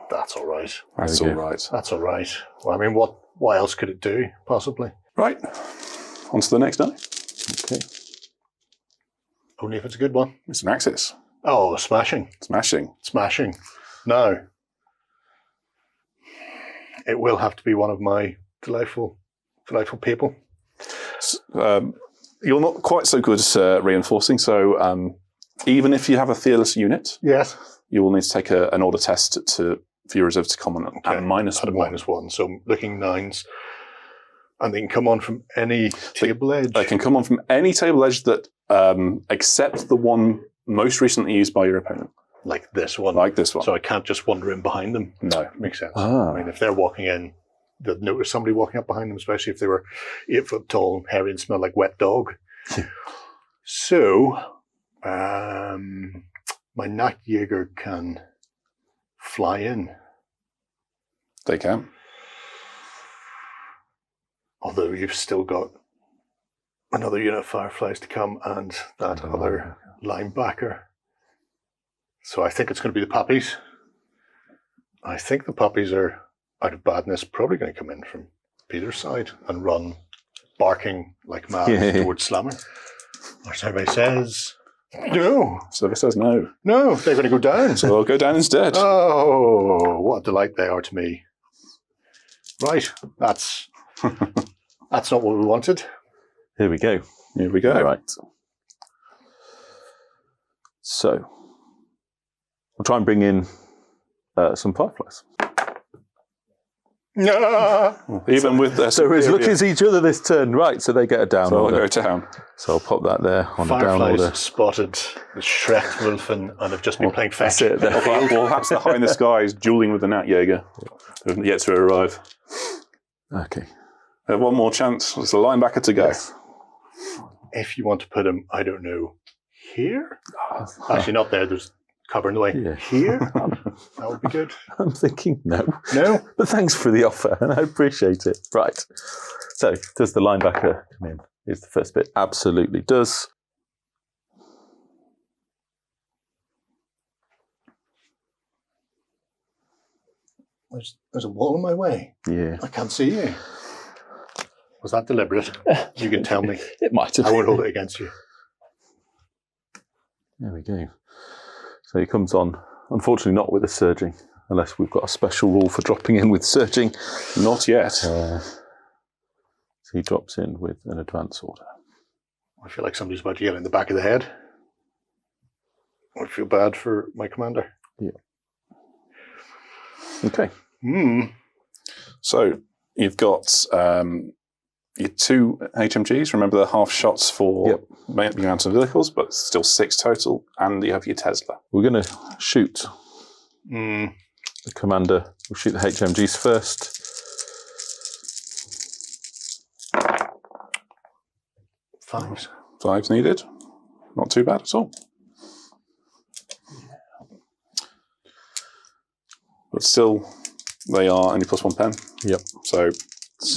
That's all right. That's all right. That's all right. Well, I mean, what else could it do, possibly? Right. On to the next die. Okay. Only if it's a good one. It's an axis. Oh, smashing. Smashing. Smashing. Now, it will have to be one of my delightful people. You're not quite so good at reinforcing, so even if you have a fearless unit, Yes. you will need to take an order test for your reserve to come on at At -1. -1. So I'm looking 9s. And they can come on from any table edge. They can come on from any table edge that except the one most recently used by your opponent. Like this one. Like this one. So I can't just wander in behind them. No. Makes sense. Ah. I mean, if they're walking in, they'll notice somebody walking up behind them, especially if they were 8 foot tall, hairy, and smell like wet dog. So, my Nachtjäger can fly in. They can. Although you've still got another unit of Fireflies to come and that other linebacker. So I think it's going to be the puppies. I think the puppies are, out of badness, probably going to come in from Peter's side and run barking like mad towards Slammer. Or everybody says, no. So it says no. No, they're going to go down. So they'll go down instead. Oh, what a delight they are to me. Right, that's not what we wanted. Here we go. Here we go. Right. So, we'll try and bring in some Fireflies. No. Even with their So it's look at each other this turn. Right, so they get a down so order. they'll go down. So I'll pop that there on the down order. Fireflies spotted the Shrek Wolfen and have just been playing fetch. That's it. Well, perhaps they're high in the skies, dueling with the Nachtjäger, who have yet to arrive. Okay. They have one more chance. There's a linebacker to go. Yes. If you want to put him, I don't know, here? Actually, not there. There's cover in the way. Yeah. Here? That would be good. I'm thinking no. No? But thanks for the offer, and I appreciate it. Right. So, does the linebacker come in? Is the first bit. Absolutely does. There's a wall in my way. Yeah. I can't see you. Was that deliberate? You can tell me. It might have I won't been. hold it against you. There we go. So he comes on, unfortunately not with a surging, unless we've got a special rule for dropping in with surging. Not yet. So he drops in with an advance order. I feel like somebody's about to get in the back of the head. I feel bad for my commander. Yeah. Okay. So you've got your 2 HMGs. Remember the half shots for mounted vehicles, but still 6 total. And you have your Tesla. We're going to shoot the commander. We'll shoot the HMGs first. Fives. 5 needed. Not too bad at all. But still, they are only +1 pen. Yep. So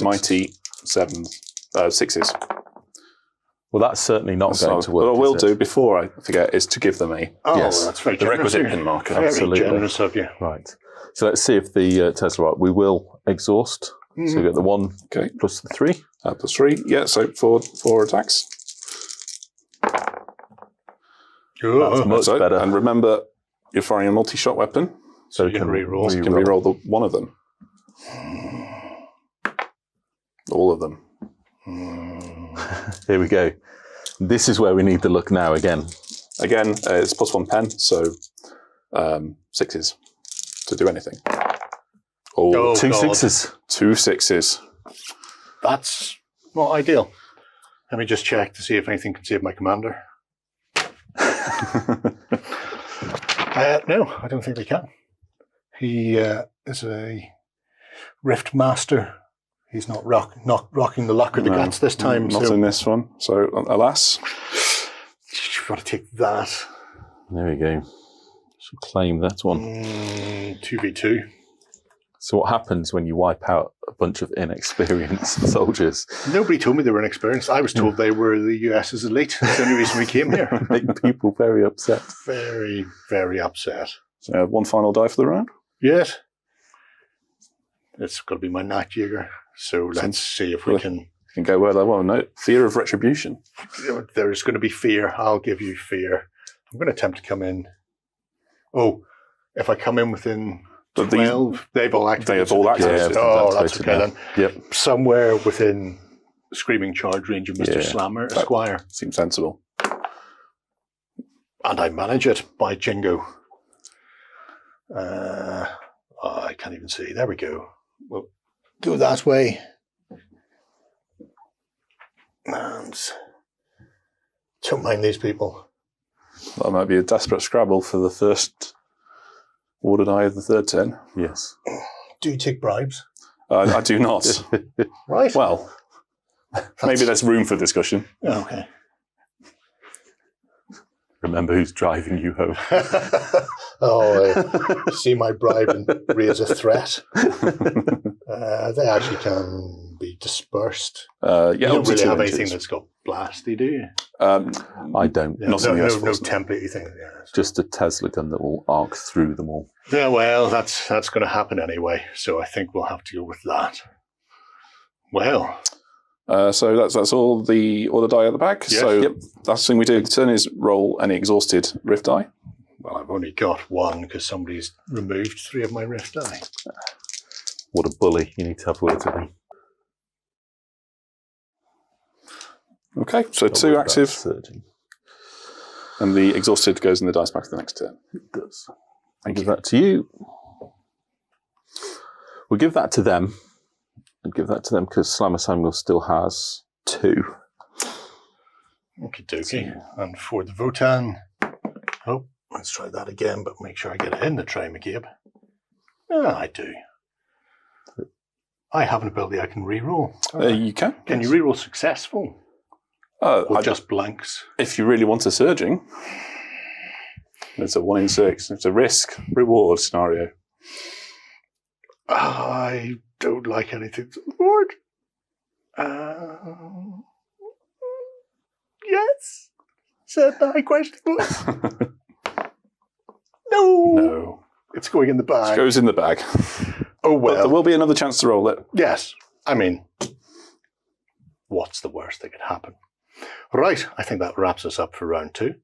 mighty 6s. Well, that's certainly not going to work. What I will is it? do before I forget is to give them Oh, Yes. that's very the generous requisite of you. pin marker. Very Absolutely. generous of you. Right. So let's see if the Tesla. Right, we will exhaust. So we get the 1 Okay. plus the 3. +3. Yeah, so 4 attacks. Oh, Much So, better. and remember, you're firing a multi-shot weapon. so you can re-roll. You can re-roll one of them. All of them. Here we go. This is where we need the look now again. Again, it's +1 pen, so 6s to do anything. Oh, 2 God. 6s. 2 6s. That's not ideal. Let me just check to see if anything can save my commander. No, I don't think they can. He is a Rift Master. He's not rocking the luck or the guts this time. Not so in this one. So, alas. you've got to take that. There we go. So claim that one. 2v2. So what happens when you wipe out a bunch of inexperienced soldiers? Nobody told me they were inexperienced. I was told they were the US's elite. That's the only reason we came here. Make people very upset. Very, very upset. So, 1 final die for the round. Yes. It's got to be my Nachtjäger. So let's see if we can can go where they want. No fear of retribution. There's going to be fear. I'll give you fear. I'm going to attempt to come in. Oh, if I come in within 12, they've all activated. They have all activated. Oh, that's okay then. Yep. Somewhere within screaming charge range of Mr. Slammer, Esquire. Seems sensible. And I manage it by jingo. I can't even see. There we go. We'll go that way. And don't mind these people. That might be a desperate scrabble for the first ordered eye of the third turn. Yes. Do you take bribes? I do not. Right. Well, maybe there's room for discussion. Okay. Remember who's driving you home. See my bribe and raise a threat. They actually can be dispersed. Yeah, you don't really have 2 anything inches. that's got blasty, do you? I don't. Yeah, Not something no else. template thing. Yeah. Just a Tesla gun that will arc through them all. Yeah, well, that's going to happen anyway. So I think we'll have to go with that. Well, So that's all the ordered die at the back. Yes. So last thing we do the turn is roll any exhausted rift die. well, I've only got one because somebody's removed 3 of my rift die. What a bully. You need to have words with him. Okay, so Don't 2 worry about active, surging. and the exhausted goes in the dice back to the next turn. It does. I'll give that to you. We'll give that to them. I'll give that to them because Slammer Samuel still has 2. Okie dokie. And for the Votan, let's try that again, but make sure I get it in the tray, McCabe. Yeah, I do. I have an ability I can reroll. You can. Can you reroll successful? Or just blanks? If you really want a surging, it's a 1 in 6. It's a risk reward scenario. I don't like anything to reward. Yes? Said I question was. No. No. It's going in the It bag. goes in the bag. Oh, But there well. will be another chance to roll it. Yes. I mean, what's the worst that could happen? Right. I think that wraps us up for round 2.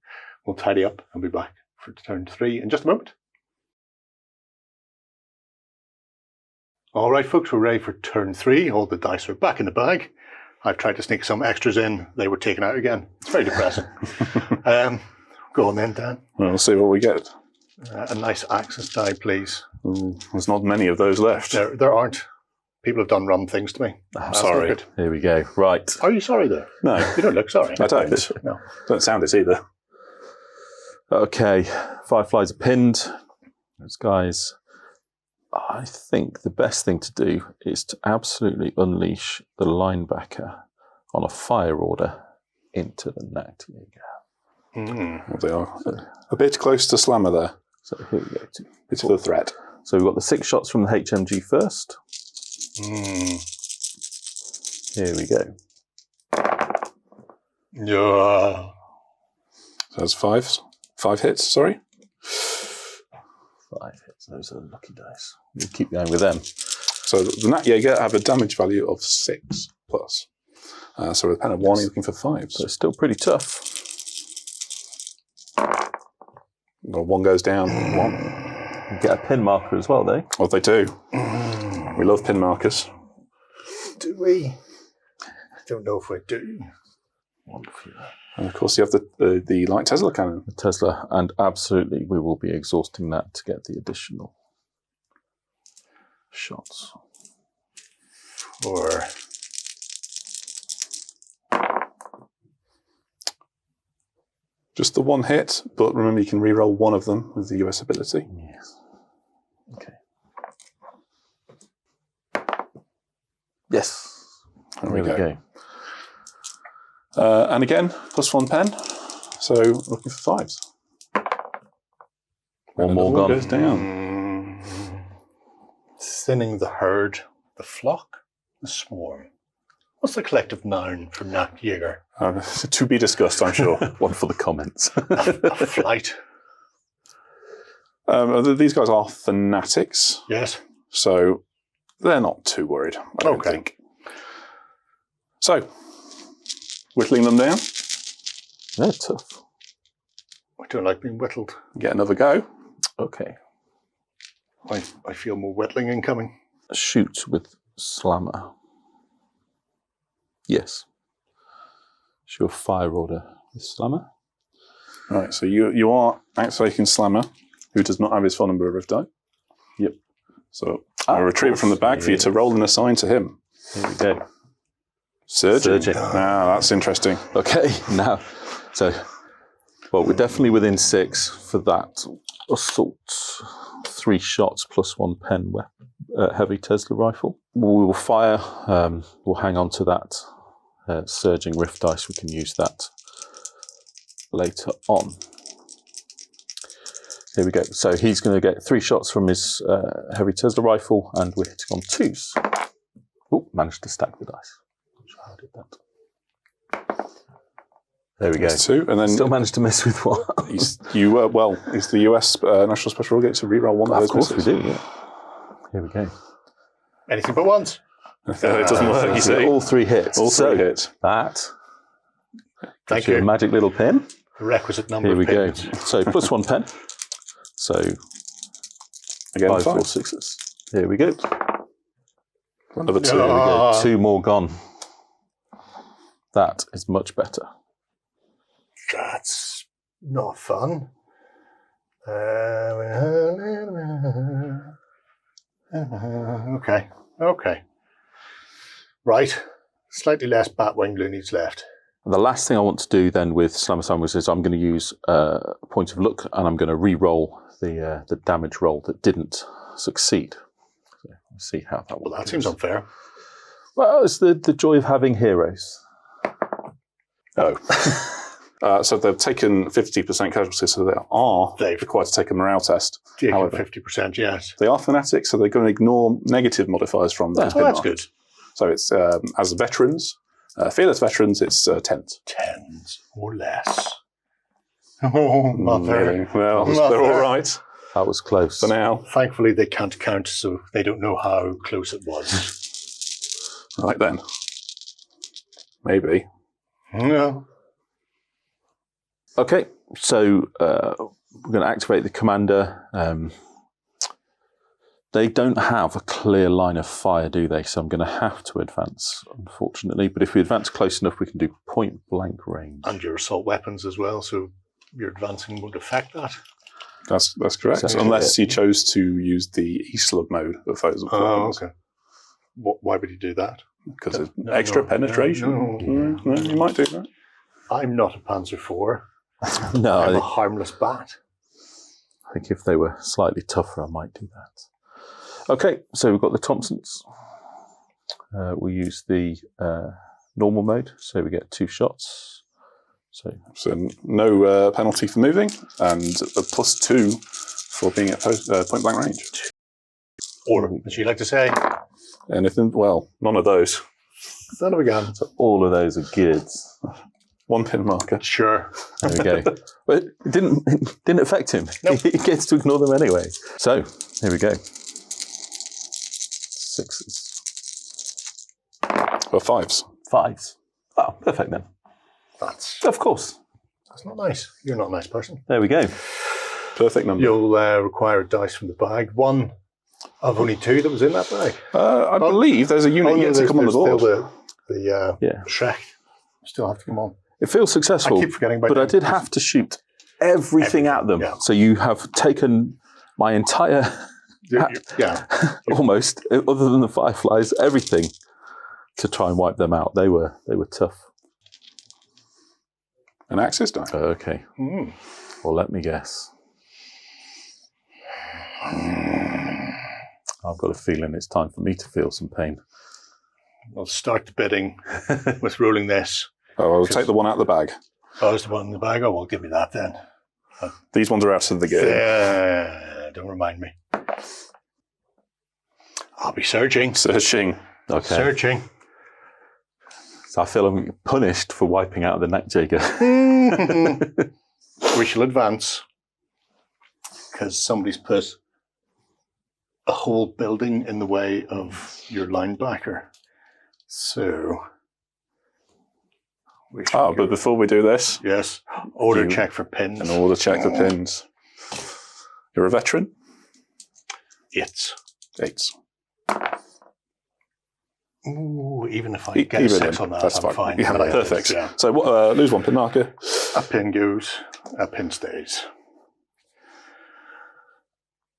We'll tidy up and be back for turn 3 in just a moment. All right, folks, we're ready for turn 3. All the dice are back in the bag. I've tried to sneak some extras in. They were taken out again. It's very depressing. Go on then, Dan. We'll see what we get. A nice access die, please. Ooh, there's not many of those left. There aren't. People have done rum things to me. That's not sorry. good. Here we go. Right. Are you sorry, though? No, You don't look sorry. I don't. No. Don't sound it either. Okay. Fireflies are pinned. Those guys. I think the best thing to do is to absolutely unleash the linebacker on a fire order into the net. Here you go. Mm. They are a bit close to Slammer there. So here we go. Bit of a threat. So we've got the 6 shots from the HMG first. Mm. Here we go. Yeah. So that's 5 hits, sorry. 5 hits. Those are the lucky dice. We'll keep going with them. So the Nat Jaeger have a damage value of 6 plus. So with a pen of 1, you're looking for 5. So it's still pretty tough. Well, 1 goes down, 1. You get a pin marker as well, though. Oh, they do. We love pin markers. Do we? I don't know if we do. Wonderful. And of course, you have the light Tesla cannon. The Tesla, and absolutely we will be exhausting that to get the additional shots. Or Just the 1 hit, but remember you can re-roll 1 of them with the US ability. Yes. Okay. Yes. There we There go. And again, +1 pen. So looking for 5s. One more Another gone. Goes down. thinning the herd, the flock, the swarm. What's the collective noun for Nat Jaeger? To be discussed, I'm sure. One for the comments. A flight. These guys are fanatics, Yes. so they're not too worried, I don't Okay. think. So, whittling them down. They're tough. I don't like being whittled. Get another go. Okay. I feel more whittling incoming. Shoot with slammer. Yes. Sure, fire order with slammer. Right, so you are activating Slammer, who does not have his phone number of Rift Die. Yep. So I retrieve it from the bag for you to roll and assign to him. Here we go. Surging. Now that's interesting. Okay, now, so, well, we're definitely within 6 for that assault. 3 shots plus 1 pen heavy Tesla rifle. We will fire, we'll hang on to that surging rift dice. We can use that later on. Here we go. So he's going to get 3 shots from his heavy Tesla rifle, and we're hitting on 2s. Oh, managed to stack the dice. Not sure how I did that. There we go. That's 2, and then Still managed to miss with 1. it's the US National Special Rule Game to reroll one of those course misses. we do, yeah. Here we go. Anything but ones. It doesn't work, you see. All 3 hits. All 3 hits. That. Thank gives you. A you. magic little pin. The requisite number Here we of go. pins. So plus 1 pen. So Again, 5, 4, 5. 6s. Here we go. Another 2. There we go. Ah. 2 more gone. That is much better. That's not fun. Okay. Right. Slightly less Batwing loonies left. The last thing I want to do then with Slammer Sandwich is I'm going to use a point of luck, and I'm going to re-roll the damage roll that didn't succeed. So we'll see how that Well, works. that seems unfair. Well, it's the joy of having heroes. Oh. So they've taken 50% casualties, so they're required to take a morale test. Taking However, 50%, yes. they are fanatics, so they're going to ignore negative modifiers from those. Oh, that's good. So it's, as veterans, fearless veterans, it's 10s. 10s or less. Oh, mother. Really? Well, Mother. they're all right That was close. for now. Thankfully, they can't count, so they don't know how close it was. Right then. Maybe. No. Okay, so we're going to activate the commander. They don't have a clear line of fire, do they? So I'm going to have to advance, unfortunately. But if we advance close enough, we can do point blank range. And your assault weapons as well, so your advancing won't affect that. That's correct. Exactly. Unless you chose to use the E-slug mode of those. Oh, okay. Why would you do that? Because it's extra penetration. No. You might do that. I'm not a Panzer IV. No, I'm a harmless bat. I think if they were slightly tougher, I might do that. Okay, so we've got the Thompsons. We use the normal mode, so we get 2 shots. So no penalty for moving, and a +2 for being at point blank range. Or, as you like to say, Anything? Well, none of those. son of a gun. so all of those are good. 1 pin marker. Sure. There we go. But it didn't affect him. Nope. He gets to ignore them anyway. So here we go. 6s. Or 5s. 5s. Oh, perfect then. That's Of course. not nice. You're not a nice person. There we go. Perfect number. You'll require a dice from the bag. 1 of only 2 that was in that bag. I believe there's a unit yet to come on the board. Still the Yeah. Shrek. Still have to come on. It feels successful. I keep forgetting about but I that. did have to shoot everything at them. yeah. So you have taken my entire, Yeah. almost, other than the fireflies, everything to try and wipe them out. They were tough. An Axis die. Okay. Mm. Well, let me guess. I've got a feeling it's time for me to feel some pain. I'll start the bidding with rolling this. Oh, I'll take the one out of the bag. Oh, is the one in the bag? Oh, well, give me that then. These ones are out of the game. Don't remind me. I'll be searching. Searching. Okay. Searching. So I feel I'm punished for wiping out the Nightjager. We shall advance because somebody's put a whole building in the way of your linebacker. So But before we do this, yes, order check for pins. An order check for pins. You're a veteran? 8s. 8s. Ooh, even if I get a 6 on that, that's I'm fine. Yeah, But perfect. Yeah. So lose 1 pin marker. A pin goes, a pin stays.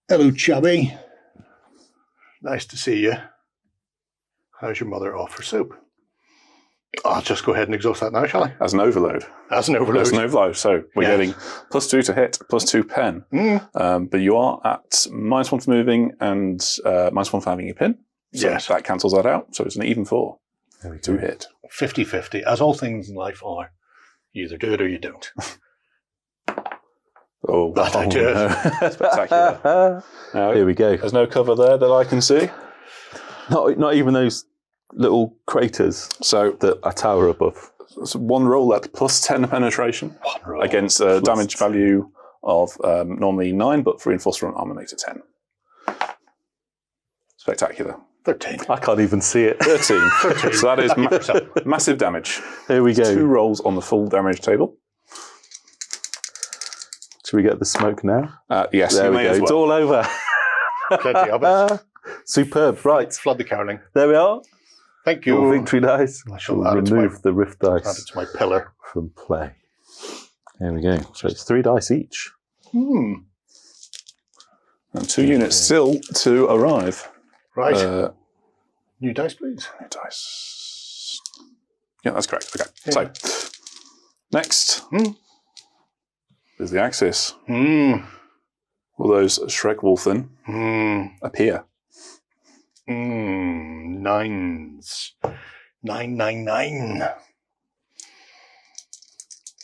Hello, Chubby. Nice to see you. How's your mother off for soup? I'll just go ahead and exhaust that now, shall I? As an overload. As an overload. As an overload. So we're getting +2 to hit, +2 pen. But you are at -1 for moving and -1 for having a pin. So that cancels that out. So it's an even 4 to hit. 50-50, as all things in life are. You either do it or you don't. But I do it. Spectacular. Here we go. There's no cover there that I can see. Not even those little craters that are tower above. So 1 roll at +10 penetration against a damage value of normally 9, but for reinforced front armor makes it 10. Spectacular. 13. I can't even see it. 13. 13. So that is massive damage. Here we go. 2 rolls on the full damage table. Should we get the smoke now? Yes, there we go. It's all over. Plenty of it. Superb. Right. Flood the caroling. There we are. Thank you. Your victory dice. I shall we'll remove the rift add dice it to my pillar. from play. There we go. So it's 3 dice each. And 2 units still to arrive. Right. New dice, please. New dice. Yeah, that's correct. Okay. So, next is the Axis. Will those Shrek-Wolfen appear? 9s. 999.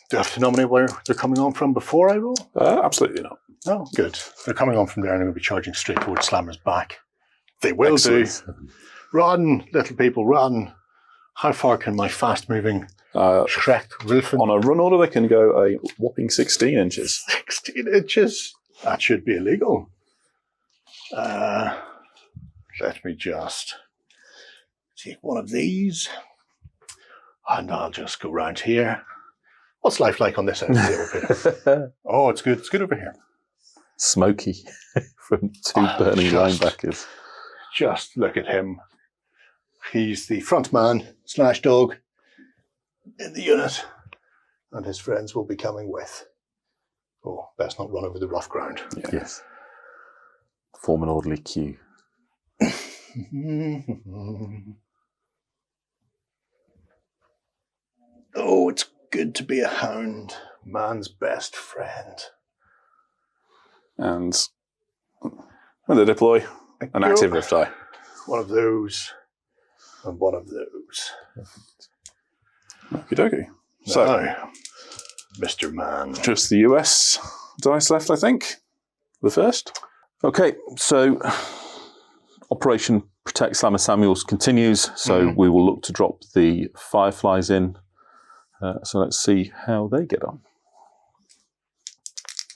Do I have to nominate where they're coming on from before I roll? Absolutely not. No, good. They're coming on from there and I'm going to be charging straight towards Slammer's back. They will do. Run, little people, run. How far can my fast-moving Shrek-Wolfen? On a run order, they can go a whopping 16 inches. 16 inches? That should be illegal. Let me just take one of these and I'll just go round here. What's life like on this end of the table, Peter? Oh, it's good. It's good over here. Smoky from 2 burning linebackers. Just look at him. He's the front man / dog in the unit, and his friends will be coming with. Oh, best not run over the rough ground. Yeah. Yes. Form an orderly queue. Oh, it's good to be a hound, man's best friend. And when they deploy, an active rift die. One of those, and one of those. Okie dokie. So, now, Mr. Man. just the US dice left, I think. The first. Okay, so Operation Protect Slammer Samuels continues. So we will look to drop the Fireflies in. So let's see how they get on.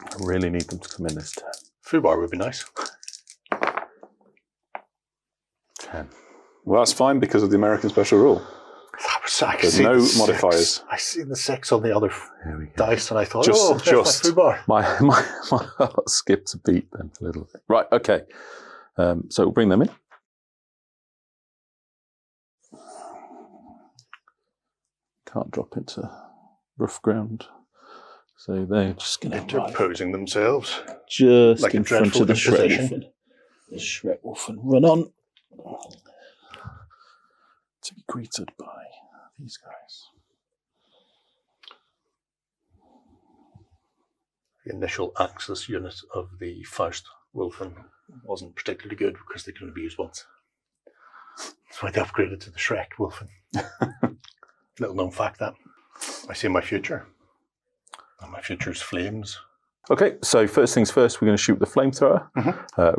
I really need them to come in this turn. Fubar would be nice. 10. Well, that's fine because of the American special rule. That was There's no modifiers. I seen the 6 on the other Here we go. dice and I thought, Just- there's my Fubar. My heart skipped a beat then a little bit. Right, okay. So we'll bring them in. Can't drop into rough ground. So they're just going to Interposing themselves. just like in a front of the dreadful Shrek imposition. Wolfen. The Shrek Wolfen run on to be greeted by these guys. The initial Axis unit of the Faust Wolfen wasn't particularly good because they could only be used once. That's why they upgraded to the Shrek Wolfen. Little known fact that. I see my future. And my future's flames. Okay, so first things first, we're going to shoot the flamethrower.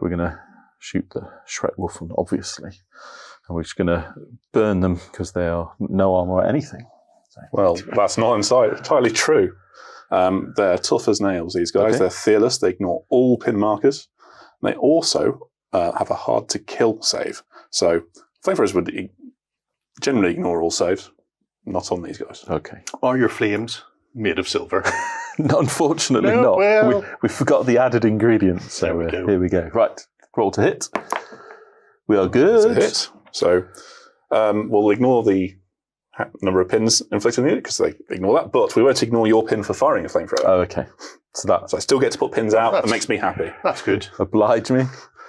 We're going to shoot the Shrek Wolfen, obviously. And we're just going to burn them because they are no armor or anything. So. Well, that's not entirely true. They're tough as nails, these guys. Okay. They're fearless. They ignore all pin markers. They also have a hard-to-kill save. So flamethrowers would generally ignore all saves. Not on these guys. Okay. Are your flames made of silver? Unfortunately No, not. well. We forgot the added ingredients. So There we go. here we go. Right, roll to hit. We are good. It's a hit. So we'll ignore the number of pins inflicted on you because they ignore that, but we won't ignore your pin for firing a flamethrower. Oh, okay. So I still get to put pins out. That makes me happy. That's good. oblige me.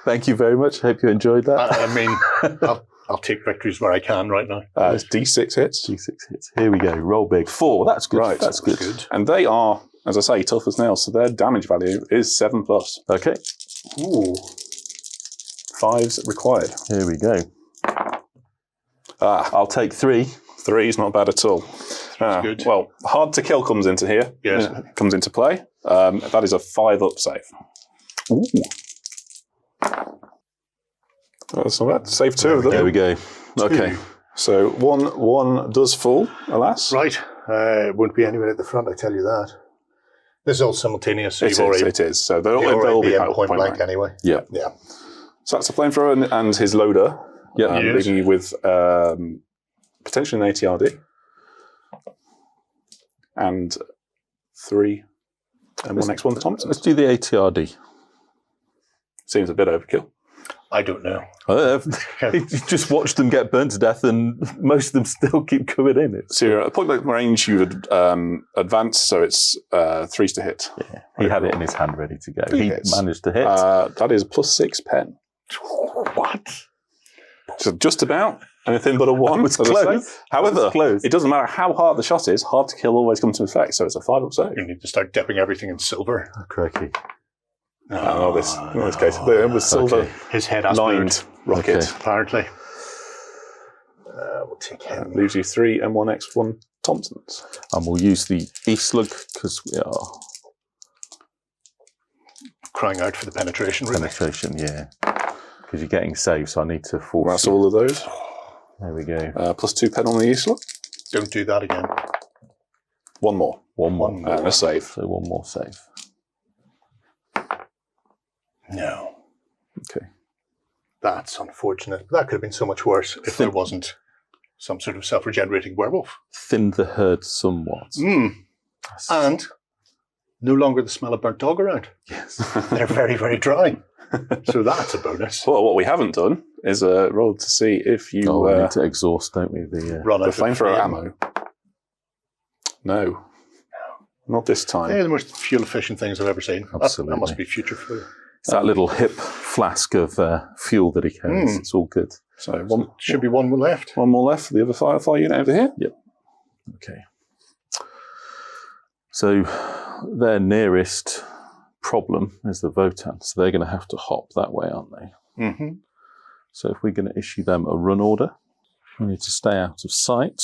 Thank you very much. Hope you enjoyed that. I mean, I'll take victories where I can right now. It's D6 hits. D6 hits. Here we go. Roll big. 4. That's good. Right. That's good. And they are, as I say, tough as nails, so their damage value is 7+. Okay. Ooh. 5s required. Here we go. I'll take 3. 3 is not bad at all. Good. Well, hard to kill comes into here. Yes. Comes into play. That is a 5-up save. Ooh. Oh, that's not bad. Save 2 of them. There we go. Okay. So one does fall, alas. Right. It won't be anywhere at the front, I tell you that. This is all simultaneous, so It is. So they'll you'll be be out in point blank anyway. Yeah. Yeah. So that's a flamethrower and his loader. Yeah. Yes. Leaving you with potentially an ATRD. And 3 and one next one Thompson. Let's do the ATRD. Seems a bit overkill. I don't know. You just watch them get burnt to death, and most of them still keep coming in. So you're at a point blank range, you would advance, so it's 3s to hit. Yeah, he had it in his hand ready to go. He managed to hit. That is +6 pen. What? So just about anything but a 1. was as I say. close. However, Close. it doesn't matter how hard the shot is, hard to kill always comes to effect, so it's a 5-up save. You need to start dipping everything in silver. Oh, crikey. In this case, it was silver His head has lined rocket. Okay. apparently. We'll take him. Leaves you 3 M1X1 Thompsons. And we'll use the E-slug because we are Crying out for the penetration, really. penetration, yeah. Because you're getting saved, so I need to force. That's all of those. There we go. +2 pen on the E-slug. Don't do that again. 1 more. One more. And a save. So one more save. No. Okay. That's unfortunate. That could have been so much worse if there wasn't some sort of self-regenerating werewolf. Thinned the herd somewhat. And no longer the smell of burnt dog around. Yes. They're very, very dry. So that's a bonus. Well, what we haven't done is roll to see if you we need to exhaust, don't we? The Run the out of flamethrower flame. ammo. No. Not this time. They're the most fuel-efficient things I've ever seen. Absolutely. That must be future fuel. it's that little hip flask of fuel that he carries. It's all good. So Should be one left. one more left for the other Firefly unit over here. Yep. Okay. So their nearest problem is the Votan. So they're going to have to hop that way, aren't they? Mm-hmm. So if we're going to issue them a run order, we need to stay out of sight.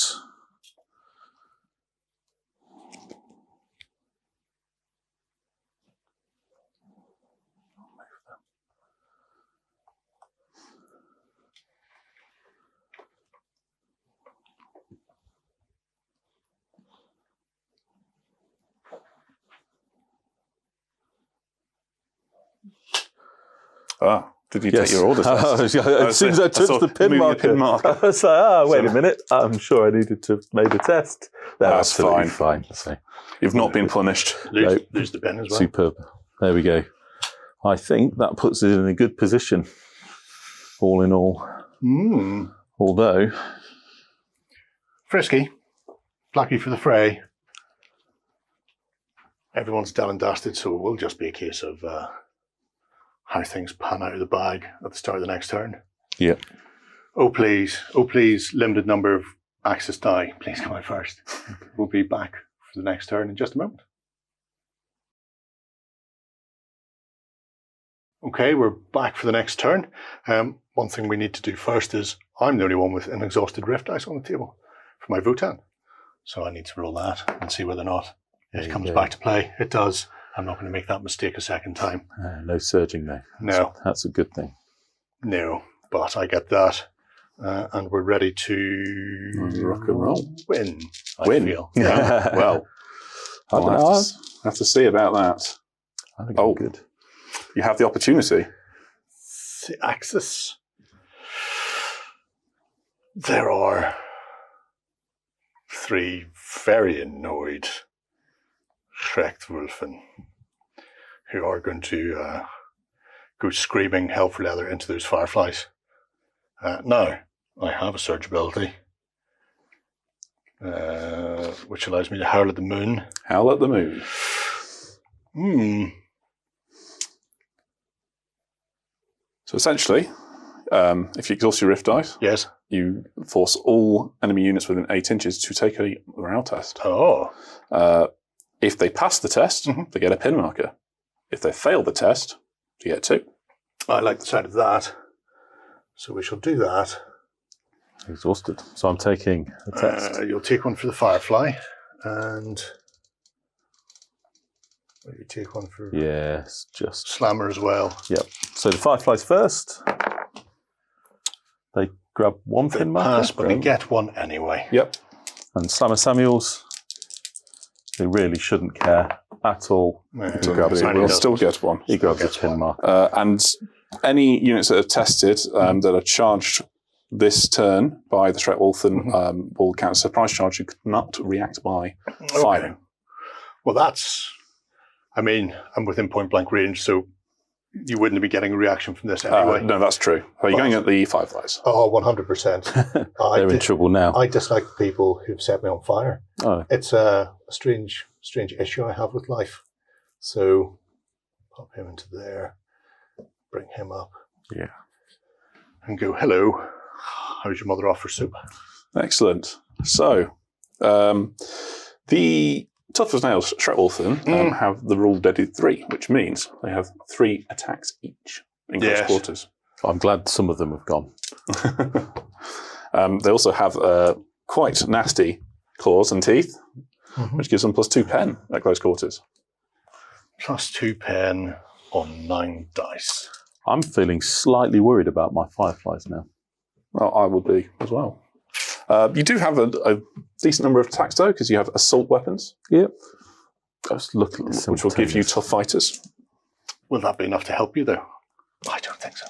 Did you take your orders? As soon as I touched the pin marker, I was like, wait a minute. I'm sure I needed to have made a test. That's fine. So, You've not been punished. Lose the pen as well. superb. There we go. I think that puts it in a good position, all in all. Although, Frisky, Blackie for the fray. Everyone's done and dusted, so it will just be a case of how things pan out of the bag at the start of the next turn. yeah. Oh please, limited number of access die. Please come out first. We'll be back for the next turn in just a moment. Okay, we're back for the next turn. One thing we need to do first is I'm the only one with an exhausted rift dice on the table for my Votan. So I need to roll that and see whether or not it comes back to play. It does. I'm not going to make that mistake a second time. No surging though. No. That's a good thing. No, but I get that. And we're ready to Rock and roll. win. I feel. Yeah. Well, I don't I'll know. have to see about that. I think I'm good. You have the opportunity. The axis. There are 3 very annoyed Schrechtwolfen who are going to go screaming hell for leather into those fireflies. Now, I have a surge ability, which allows me to howl at the moon. Howl at the moon. So essentially, if you exhaust your rift dice, Yes. you force all enemy units within 8 inches to take a morale test. Oh. If they pass the test, they get a pin marker. If they fail the test, you get 2. I like the sound of that. So we shall do that. Exhausted. So I'm taking a test. You'll take one for the firefly, and you take one for Yes, just. slammer as well. Yep. So the fireflies first. They grab 1 They pin marker. pass, but they get one anyway. Yep. And Slammer Samuels, who really shouldn't care at all. So grabs it. We'll still get one. He grabs a gets pin one. marker. And any units that are tested that are charged this turn by the Schrechtwolfen will count as a surprise charge. You could not react by firing. Okay. Well, that's, I mean, I'm within point blank range, so you wouldn't be getting a reaction from this anyway. No, that's true. Are you going at the fireflies? Oh, 100%. They're in trouble now. I dislike the people who've set me on fire. Oh. It's a strange issue I have with life. So, pop him into there, bring him up. Yeah. And go, hello, how's your mother offer soup? Excellent. So, the tough as nails Schrechtwolfen have the rule Deadly 3, which means they have 3 attacks each in close quarters. I'm glad some of them have gone. They also have quite nasty claws and teeth, which gives them +2 pen at close quarters. +2 pen on 9 dice. I'm feeling slightly worried about my fireflies now. Well, I would be as well. You do have a decent number of attacks, though, because you have assault weapons. Yep. Just look at this, which will give you tough fighters. Will that be enough to help you, though? I don't think so.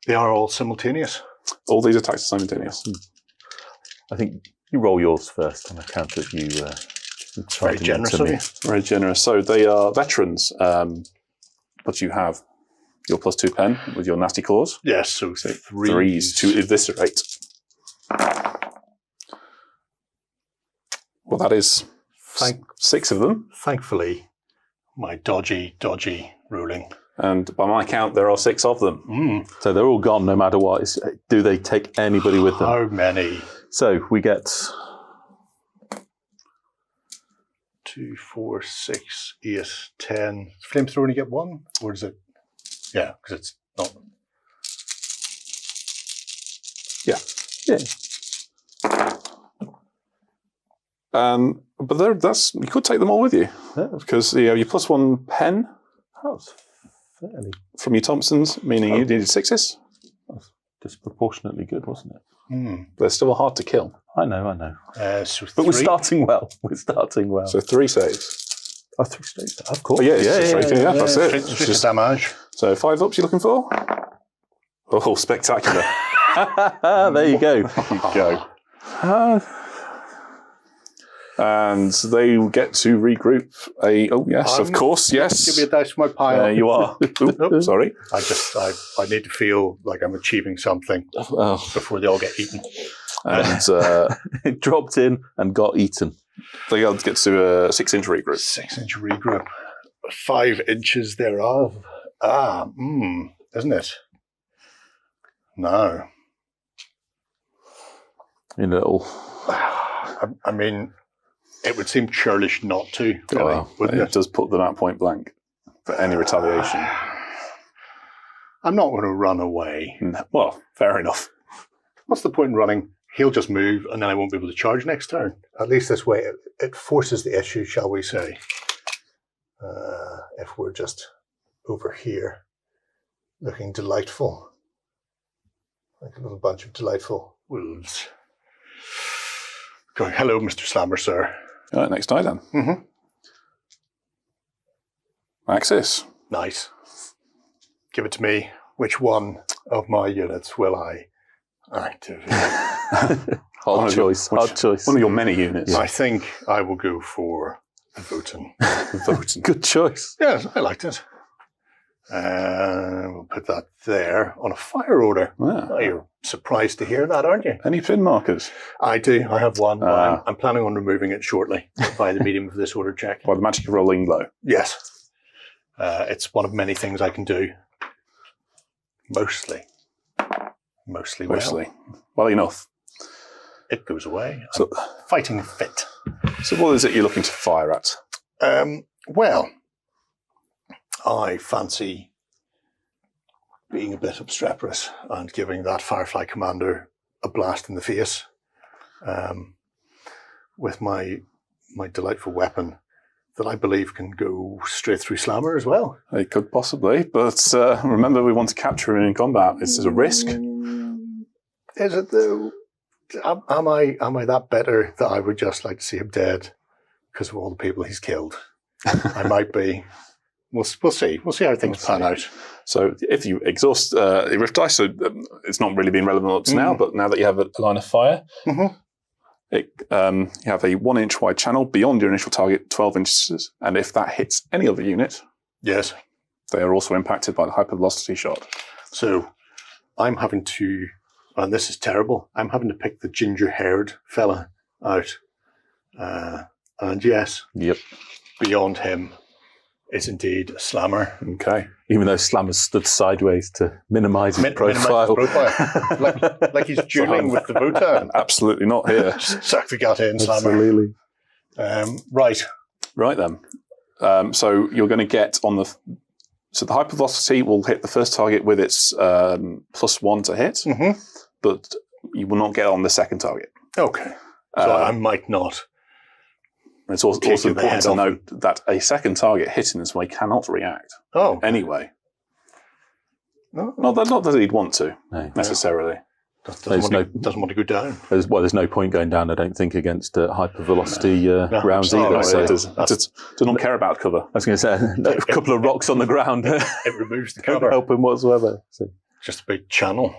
They are all simultaneous. All these attacks are simultaneous. I think you roll yours first on account of you. Very generous of you. Very generous. So they are veterans, but you have your +2 pen with your nasty claws. Yes, so threes to eviscerate. Well, that is 6 of them. Thankfully, my dodgy ruling. And by my count, there are 6 of them. So they're all gone no matter what. Do they take anybody with them? How many? So we get 2, 4, 6, 8, 10. Flamethrower only get 1? Or is it? Yeah, because it's not. Yeah. But that's you could take them all with you because you have your +1 pen. That was fairly from your Thompsons, meaning you needed 6s. Disproportionately good, wasn't it? They're still hard to kill. I know. So but 3? we're starting well. So 3 saves. Oh, 3 saves. Of course. Oh, yeah, that's it. It's just damage. So 5 ups you're looking for? Oh, spectacular. There you go. There you go. And they get to regroup of course, yes. Give me a dice for my pile. There you are. Oops, sorry. I need to feel like I'm achieving something before they all get eaten. And it dropped in and got eaten. They get to a 6-inch regroup. 6-inch regroup. 5 inches thereof. Isn't it? No. In a little. I mean, it would seem churlish not to, really, wouldn't it? It does put them at point blank for any retaliation. I'm not going to run away. Well, fair enough. What's the point in running? He'll just move, and then I won't be able to charge next turn. At least this way, it forces the issue, shall we say. If we're just over here, looking delightful. Like a little bunch of delightful wolves. Going, hello, Mr. Slammer, sir. All right, next die then. Axis. Nice. Give it to me. Which one of my units will I Activate. Hard choice. One of your many units. I think I will go for the Votan. Voting. Good choice. Yes, I liked it. We'll put that there on a fire order. Yeah. Oh, you're surprised to hear that, aren't you? Any pin markers? I do. I have one. But I'm planning on removing it shortly by the medium of this order check. By the magic of rolling low. Yes. It's one of many things I can do. Mostly well enough. It goes away. So, Fighting fit. So what is it you're looking to fire at? Well, I fancy being a bit obstreperous and giving that Firefly commander a blast in the face with my delightful weapon that I believe can go straight through Slammer as well. It could possibly, but remember we want to capture him in combat. This is a risk. Is it though? Am I that better that I would just like to see him dead because of all the people he's killed? I might be. We'll see. We'll see how things pan out. So if you exhaust Rift Dice, so it's not really been relevant up to now, but now that you have a line of fire, you have a 1 inch wide channel beyond your initial target, 12 inches, and if that hits any other unit, yes, they are also impacted by the hypervelocity shot. So I'm having to, and this is terrible, I'm having to pick the ginger-haired fella out. And yes, beyond him is indeed a Slammer. Okay. Even though Slammer stood sideways to minimise his profile. like he's dueling with the Votan. Absolutely not here. Just suck the gut in, Slammer. Absolutely. Right. Right then. So you're going to get on the... So the hypervelocity will hit the first target with its +1 to hit, but you will not get on the second target. Okay. So I might not. It's also important to note that a second target hitting this way cannot react. Oh. Anyway. No. Not that he'd want to, necessarily. Doesn't want to go down. There's no point going down, I don't think, against hypervelocity rounds either. So it does not care about cover. I was going to say, a couple of rocks on the ground. It removes the cover. Don't help him whatsoever. So. Just a big channel.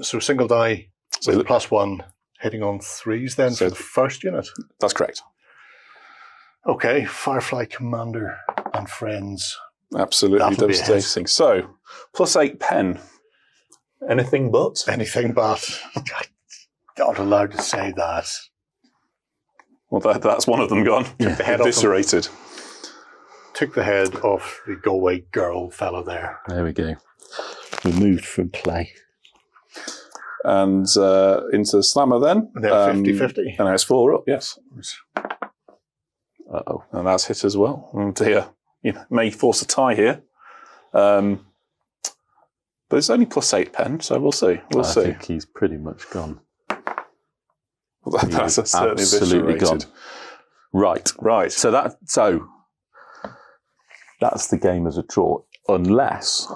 So single die with the +1 hitting on 3s then for the first unit. That's correct. Okay, Firefly Commander and friends. Absolutely devastating. So, +8 pen. Anything but? Anything but. I'm not allowed to say that. Well, that's one of them gone. Took the head eviscerated. Took the head off the Galway girl fella there. There we go. Removed from play. And into Slammer then. And then 50-50. And now it's 4 up, yes. Uh-oh. And that's hit as well. Oh dear. May force a tie here. But it's only +8 pen, so we'll see. I think he's pretty much gone. Well, that's certainly absolutely gone. Right. So that's the game as a draw. Unless.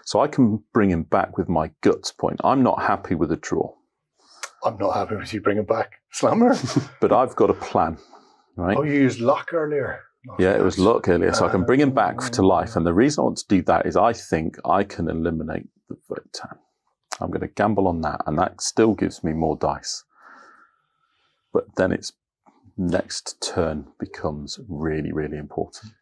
So I can bring him back with my guts point. I'm not happy with a draw. I'm not happy with you bringing back Slammer. But I've got a plan. Right. Oh, you used luck earlier. Yeah, it was luck earlier, so I can bring him back to life. And the reason I want to do that is I think I can eliminate the Votan. I'm going to gamble on that, and that still gives me more dice. But then its next turn becomes really, really important.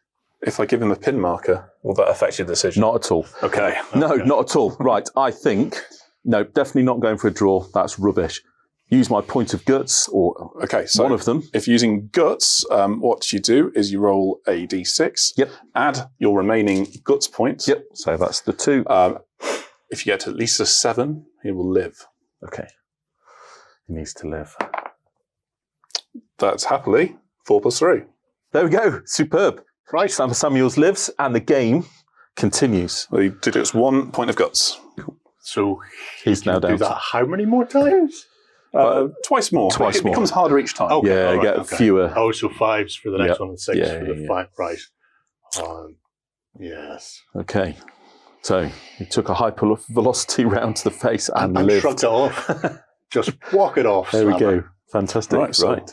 If I give him a pin marker, will that affect your decision? Not at all. Okay. No, not at all. Right, I think, no, definitely not going for a draw. That's rubbish. Use my point of guts, or so one of them. If using guts, what you do is you roll a d6. Yep. Add your remaining guts points. Yep. So that's the 2. If you get at least a 7, he will live. Okay. He needs to live. That's happily 4 + 3. There we go. Superb. Right. Sam Samuels lives, and the game continues. Well, he did its 1 point of guts. So he's now down. Do that how many more times? Twice more. It becomes harder each time. Okay. Yeah, Right, get fewer. Oh, so 5s for the next one and 6 for the 5. Right. Yes. Okay. So he took a hypervelocity round to the face and lived. Shrugged it off. Just walk it off. There we go. Fantastic. Right.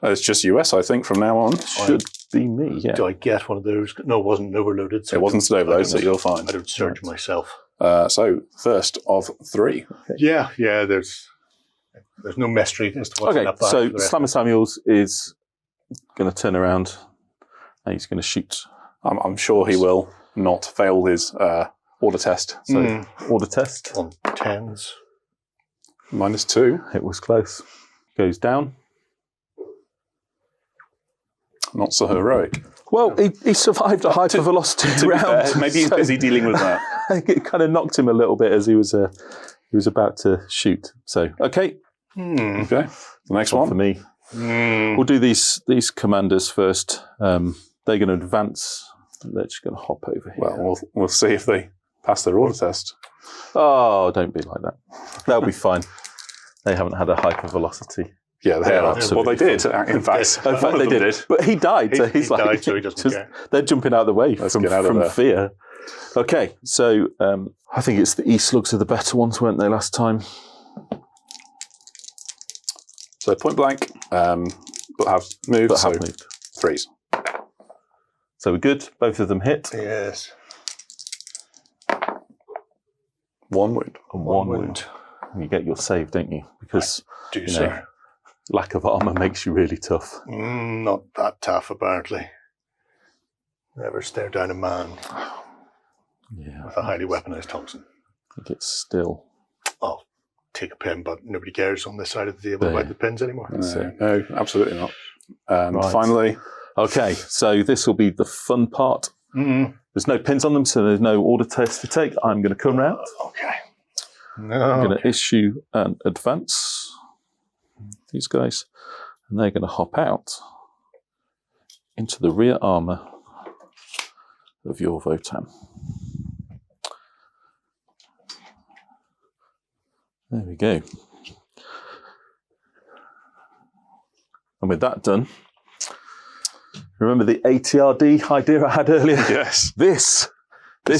It's just US, I think, from now on. Should be me, yeah. Do I get one of those? No, it wasn't overloaded. So It wasn't overloaded, so you're fine. I don't search myself. So first of 3. Yeah. There's no mystery as to what's in Okay, that bag so for the rest. Slammer Samuels is going to turn around and he's going to shoot. I'm sure he will not fail his order test. So order test. On 10s. -2. It was close. Goes down. Not so heroic. Well, he survived a hypervelocity To be round. fair, maybe he's so busy dealing with that. it kind of knocked him a little bit as he was about to shoot. So, okay, Okay. The next one for one. me. We'll do these commanders first. They're going to advance. They're just going to hop over here. Well, we'll see if they pass their order test. Oh, don't be like that. They'll be fine. They haven't had a hypervelocity. Yeah, they are. Well, absolutely they did, in fact. In fact, they did. But he died, so he's he like, died, so he doesn't care. they're jumping out of the way Let's from get out of there. fear. Okay, so I think it's the E-slugs are the better ones, weren't they, last time? So point blank, but have moved. But so have moved. 3s. So we're good. Both of them hit. Yes. 1 wound. And one wound. And you get your save, don't you? Because Do you know, sir. lack of armour makes you really tough. Not that tough, apparently. Never stare down a man Yeah. with a highly weaponized Thompson. I think it's still... I'll take a pin, but nobody cares on this side of the table about the pins anymore. No, absolutely not. And Right. finally, Okay, so this will be the fun part. There's no pins on them, so there's no order test to take. I'm going to come round. Okay. I'm No. going to issue an advance. These guys. And they're going to hop out into the rear armour of your Votan. There we go. And with that done, remember the ATRD idea I had earlier? yes. This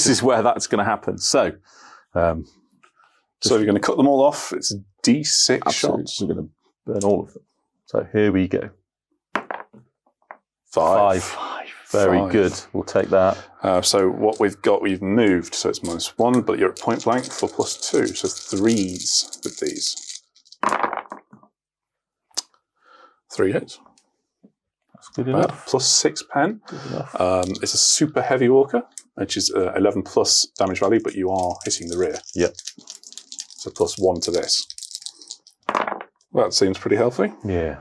is where that's going to happen. So, So you're going to cut them all off. It's D6 absolutely, shots. we're going to burn all of them. So here we go. 5. Very 5. good. We'll take that. So what we've moved. So it's -1, but you're at point blank for +2. So 3s with these. 3 hits. That's good enough. +6 pen. Good enough. It's a super heavy walker, which is 11 plus damage value, but you are hitting the rear. Yep. So +1 to this. That seems pretty healthy. Yeah.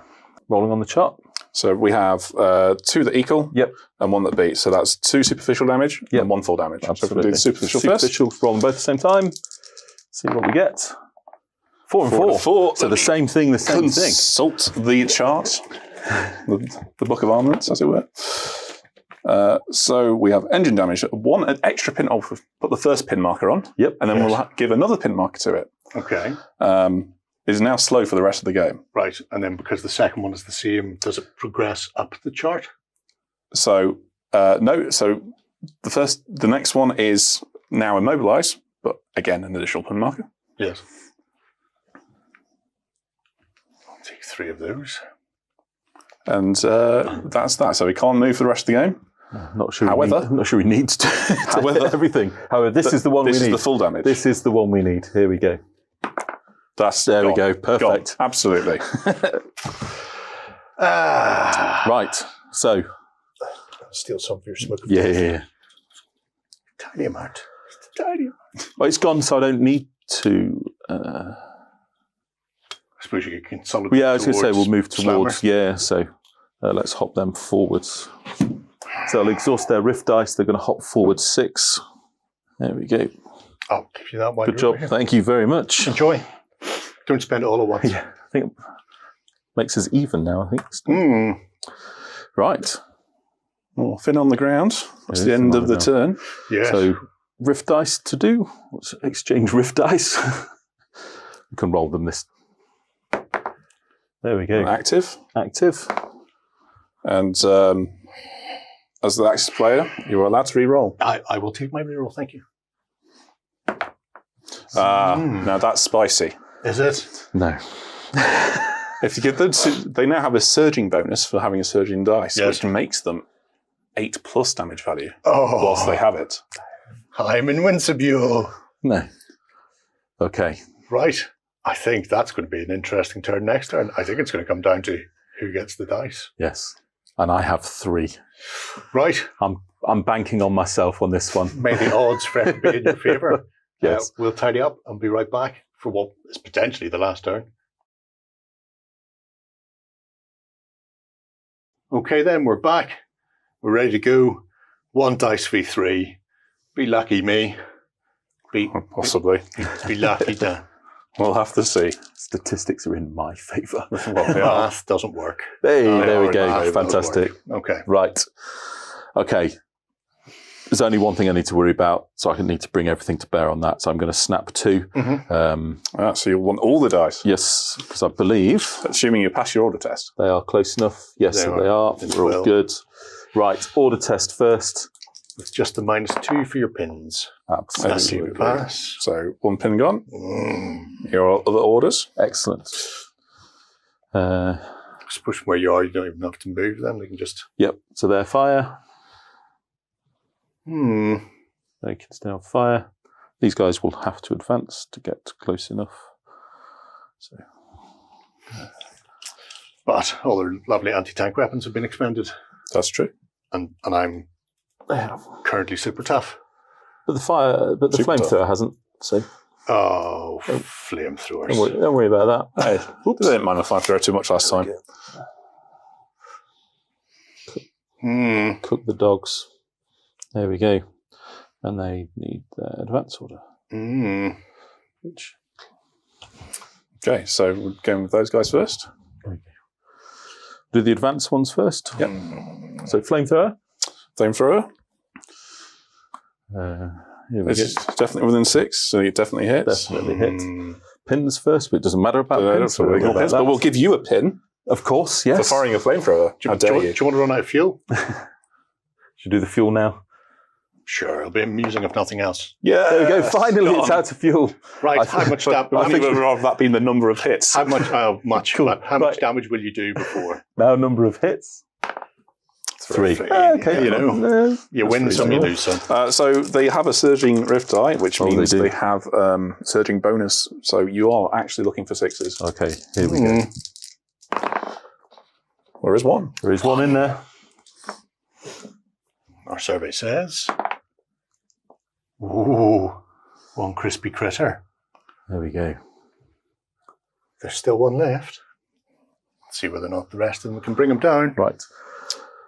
Rolling on the chart. So we have 2 that equal Yep. and 1 that beat. So that's 2 superficial damage Yep. and 1 full damage. So if we Absolutely. do the superficial first. Superficial, roll them both at the same time. See what we get. 4 and 4. 4. So the same thing, the same thing. Consult the chart, the book of armaments, as it were. So we have engine damage. An extra pin. Oh, we've put the first pin marker on. Yep. And then we'll give another pin marker to it. Okay. It is now slow for the rest of the game. Right. And then because the second one is the same, does it progress up the chart? So no. So the next one is now immobilise, but again an additional pin marker. Yes. I'll take 3 of those. And that's that. So he can't move for the rest of the game. I'm not sure. However- I'm not sure he needs to, However- hit everything. However, this is the one we This need. is the full damage. This is the one we need. Here we go. There we go. Perfect. Absolutely. Right. So, Steal some for your smoke. yeah. Tiny amount. Just a tiny amount. Well, it's gone, so I don't need to. I suppose you can consolidate. Yeah, I was going to say we'll move Slammer. towards. Yeah, so let's hop them forwards. So they'll exhaust their rift dice. They're going to hop forward 6. There we go. I'll give you that one. Good job. Thank you very much. Enjoy. Don't spend it all at once. Yeah, I think it makes us even now. I think. Right. Well, fin on the ground. That's It the is end fin of on the the turn. Yes. So rift dice to do. Let's exchange rift dice. We can roll them this. There we go. Active. Active. And as the active player, you are allowed to re-roll. I will take my reroll. Thank you. Now that's spicy. Is it? No. If you get them, they now have a surging bonus for having a surging dice, Yes. which makes them 8+ damage value Oh. whilst they have it. I'm invincible. No. Okay. Right. I think that's going to be an interesting turn next turn. I think it's going to come down to who gets the dice. Yes. And I have 3. Right. I'm banking on myself on this one. May the odds forever be in your favour. Yes. We'll tidy up and be right back for what is potentially the last turn. Okay, then we're back. We're ready to go. 1 dice v3. Be lucky me. Possibly. Be lucky to. We'll have to see. Statistics are in my favour. Math doesn't work. Hey, there we Math go. doesn't Fantastic. work. Okay. Right. Okay. There's only one thing I need to worry about, so I need to bring everything to bear on that. So I'm going to snap 2. So you want all the dice? Yes, because I believe Assuming you pass your order test. they are close enough. Yes, they are. We're all good. Right, order test first. It's just the -2 for your pins. Absolutely. Pass. So 1 pin gone. Your other orders? Excellent. Just push where you are. You don't even have to move them. They can just. Yep, so they're fire. They can stay on fire. These guys will have to advance to get close enough. So, but all their lovely anti-tank weapons have been expended. That's true. And I'm currently super tough. But the flamethrower hasn't. So. Oh, flamethrowers! Don't worry about that. Hey, I didn't mind the flamethrower too much last time. Cook the dogs. There we go. And they need their advance order. Which... Okay, so we're going with those guys first. Do the advanced ones first? Yep. So flamethrower. Flamethrower. Here we It's definitely within 6, so it definitely hits. Definitely hit. Pins first, but it doesn't matter about pins. But we'll give you a pin. Of course, yes. For firing a flamethrower. How dare you? Do you want to run out of fuel? Should we do the fuel now? Sure, it'll be amusing if nothing else. Yeah. There we go. Finally, it's out of fuel. Right, how much damage? I think we'd rather that being the number of hits. How much? Cool. How much damage will you do before? Now, number of hits. 3. Okay. You know, you win some, you lose some. So they have a surging rift die, which means they have surging bonus. So you are actually looking for 6s. Okay, here we go. There is 1. There is 1 in there. Our survey says, ooh, 1 crispy critter. There we go. There's still 1 left. Let's see whether or not the rest of them can bring them down. Right.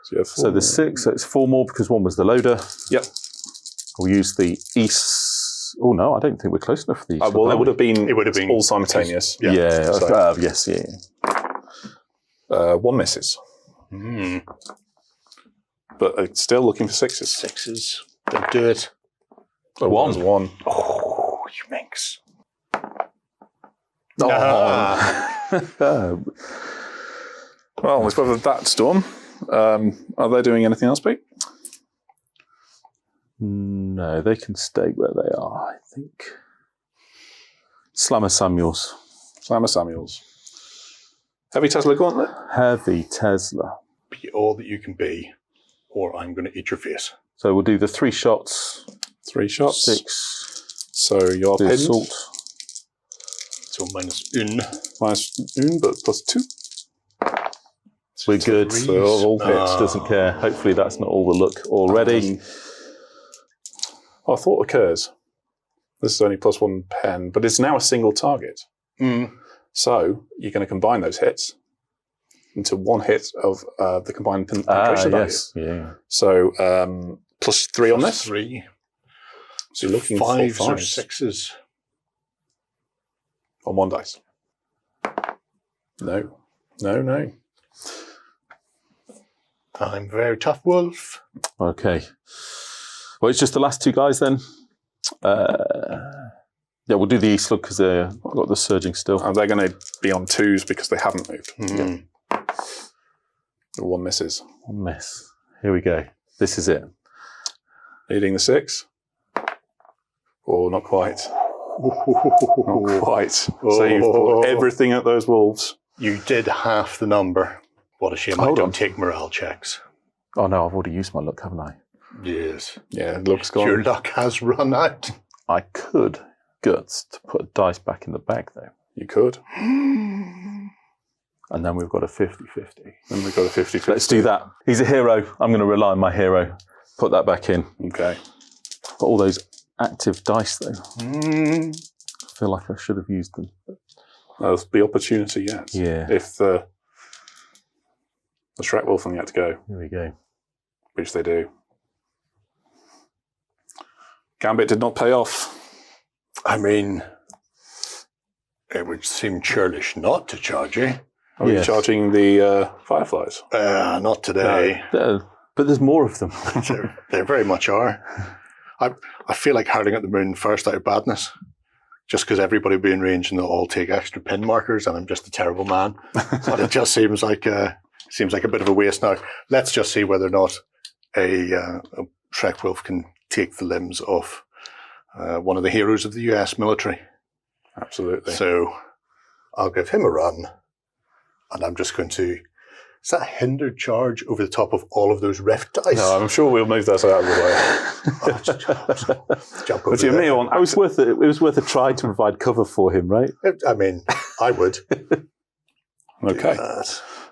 So there's 6, so it's 4 more because 1 was the loader. Yep. We'll use the east. Oh no, I don't think we're close enough for the east. Well, it would have been all simultaneous. Yeah. So, yes. Yeah. 1 misses. But it's still looking for 6s. 6s. Don't do it. 1. Oh, you minx. Well, let's weather that storm. Are they doing anything else, Pete? No, they can stay where they are, I think. Slammer Samuels. Heavy Tesla Gauntlet? Heavy Tesla. Be all that you can be, or I'm going to eat your face. So we'll do the 3 shots. 3 shots. 6. So you're pinned. Assault. So -1. -1, but +2. We're good. So all hits. Doesn't care. Hopefully that's not all the luck already. I thought occurs. This is only +1 pen, but it's now a single target. So you're going to combine those hits into 1 hit of the combined penetration value. Yes. Yeah. So +3 on this. 3. So you're looking 5s for or 5s 6s. on 1 dice. No. I'm very tough wolf. Okay. Well, it's just the last 2 guys then. Yeah, we'll do the East Look because they've got the surging still. They're going to be on 2s because they haven't moved. 1 misses. 1 miss. Here we go. This is it. Leading the 6. Oh, not quite. Not quite. So you've put everything at those wolves. You did half the number. What a shame I don't take morale checks. Oh no, I've already used my luck, haven't I? Yes. Yeah, luck's gone. Your luck has run out. I could guts to put a dice back in the bag, though. You could. And then we've got a 50-50. Then we've got a 50-50. Let's do that. He's a hero. I'm going to rely on my hero. Put that back in. Okay. Got all those active dice, though. I feel like I should have used them. There's the opportunity yet. Yeah. If the Shrek Wolfen yet to go. Here we go. Which they do. Gambit did not pay off. I mean, it would seem churlish not to charge you. Are you charging the Fireflies? Not today. But there's more of them. They very much are. I feel like hurling at the moon first out of badness, just because everybody will be in range and they'll all take extra pin markers, and I'm just a terrible man. But it just seems like a bit of a waste now. Let's just see whether or not a Shrek Wolf can take the limbs off one of the heroes of the US military. Absolutely. So I'll give him a run, and I'm just going to... Is that a hindered charge over the top of all of those rift dice? No, I'm sure we'll move those out of the way. Jump over But you there. may want. It was worth a try to provide cover for him, right? I mean, I would. Okay.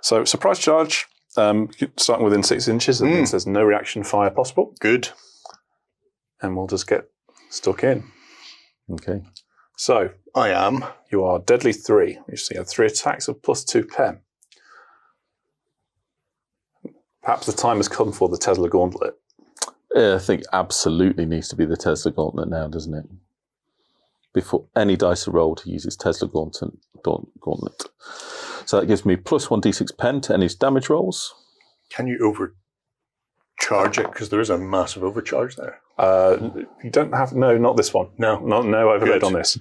So surprise charge, starting within 6 inches. That means there's no reaction fire possible. Good. And we'll just get stuck in. Okay. So I am. you are deadly 3. You see, you have 3 attacks of +2 pen. Perhaps the time has come for the Tesla Gauntlet. I think absolutely needs to be the Tesla Gauntlet now, doesn't it? Before any dice are rolled, he uses Tesla Gauntlet. So that gives me +1 d6 pen to any damage rolls. Can you overcharge it? Because there is a massive overcharge there. You don't have. No, not this one. No. No overload Good. on this.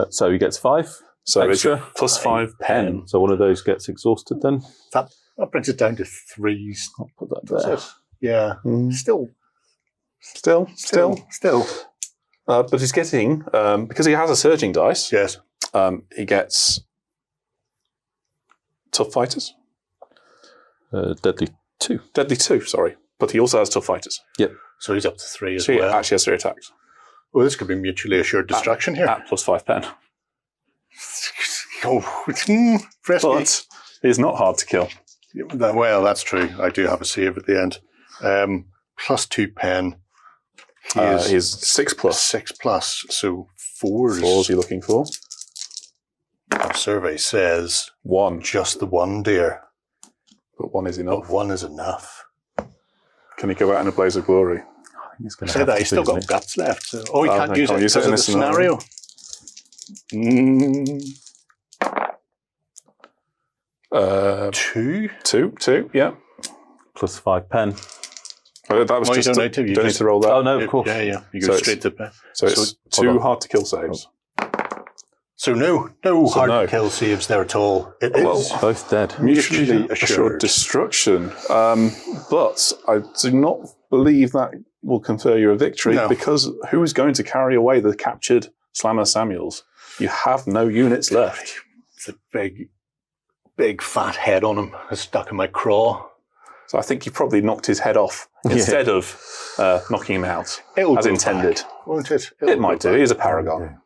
So he gets 5 So extra. it's +5 pen. So one of those gets exhausted then. That brings it down to 3. I'll put that Does there. it? Yeah. Still. But he's getting, because he has a surging dice, Yes. he gets tough fighters. Deadly 2. Deadly 2, sorry. But he also has tough fighters. Yep. So he's up to 3 as So he well. actually has 3 attacks. Well, this could be mutually assured destruction here. At +5 pen. Oh, frisky. But he's not hard to kill. Well, that's true. I do have a save at the end. +2 pen. He is He's 6+. 6+, so 4s. 4s you're looking for. The survey says 1. just the 1, dear. But 1 is But enough. 1 is enough. Can he go out in a blaze of glory? He's going to Say have that to he's still do, got isn't he? guts left. So, he Oh, can't no, use can't it use it because in of the this scenario. scenario. 2? 2, yeah. +5 pen. That was No, you just don't need to. You don't need just- to roll that. Oh, no, of course. Yeah. You So go it's- straight to pen. So it's So- 2 hard to kill saves. So no So hard no. to kill saves there at all. It Well, is. Both dead. Mutually assured assured. destruction. But I do not believe that will confer you a victory No. because who is going to carry away the captured Slammer Samuels? You have no units left. It's a big fat head on him. It's stuck in my craw. So I think you probably knocked his head off instead of knocking him out It'll as go intended. back, won't it? It might do. He's a paragon.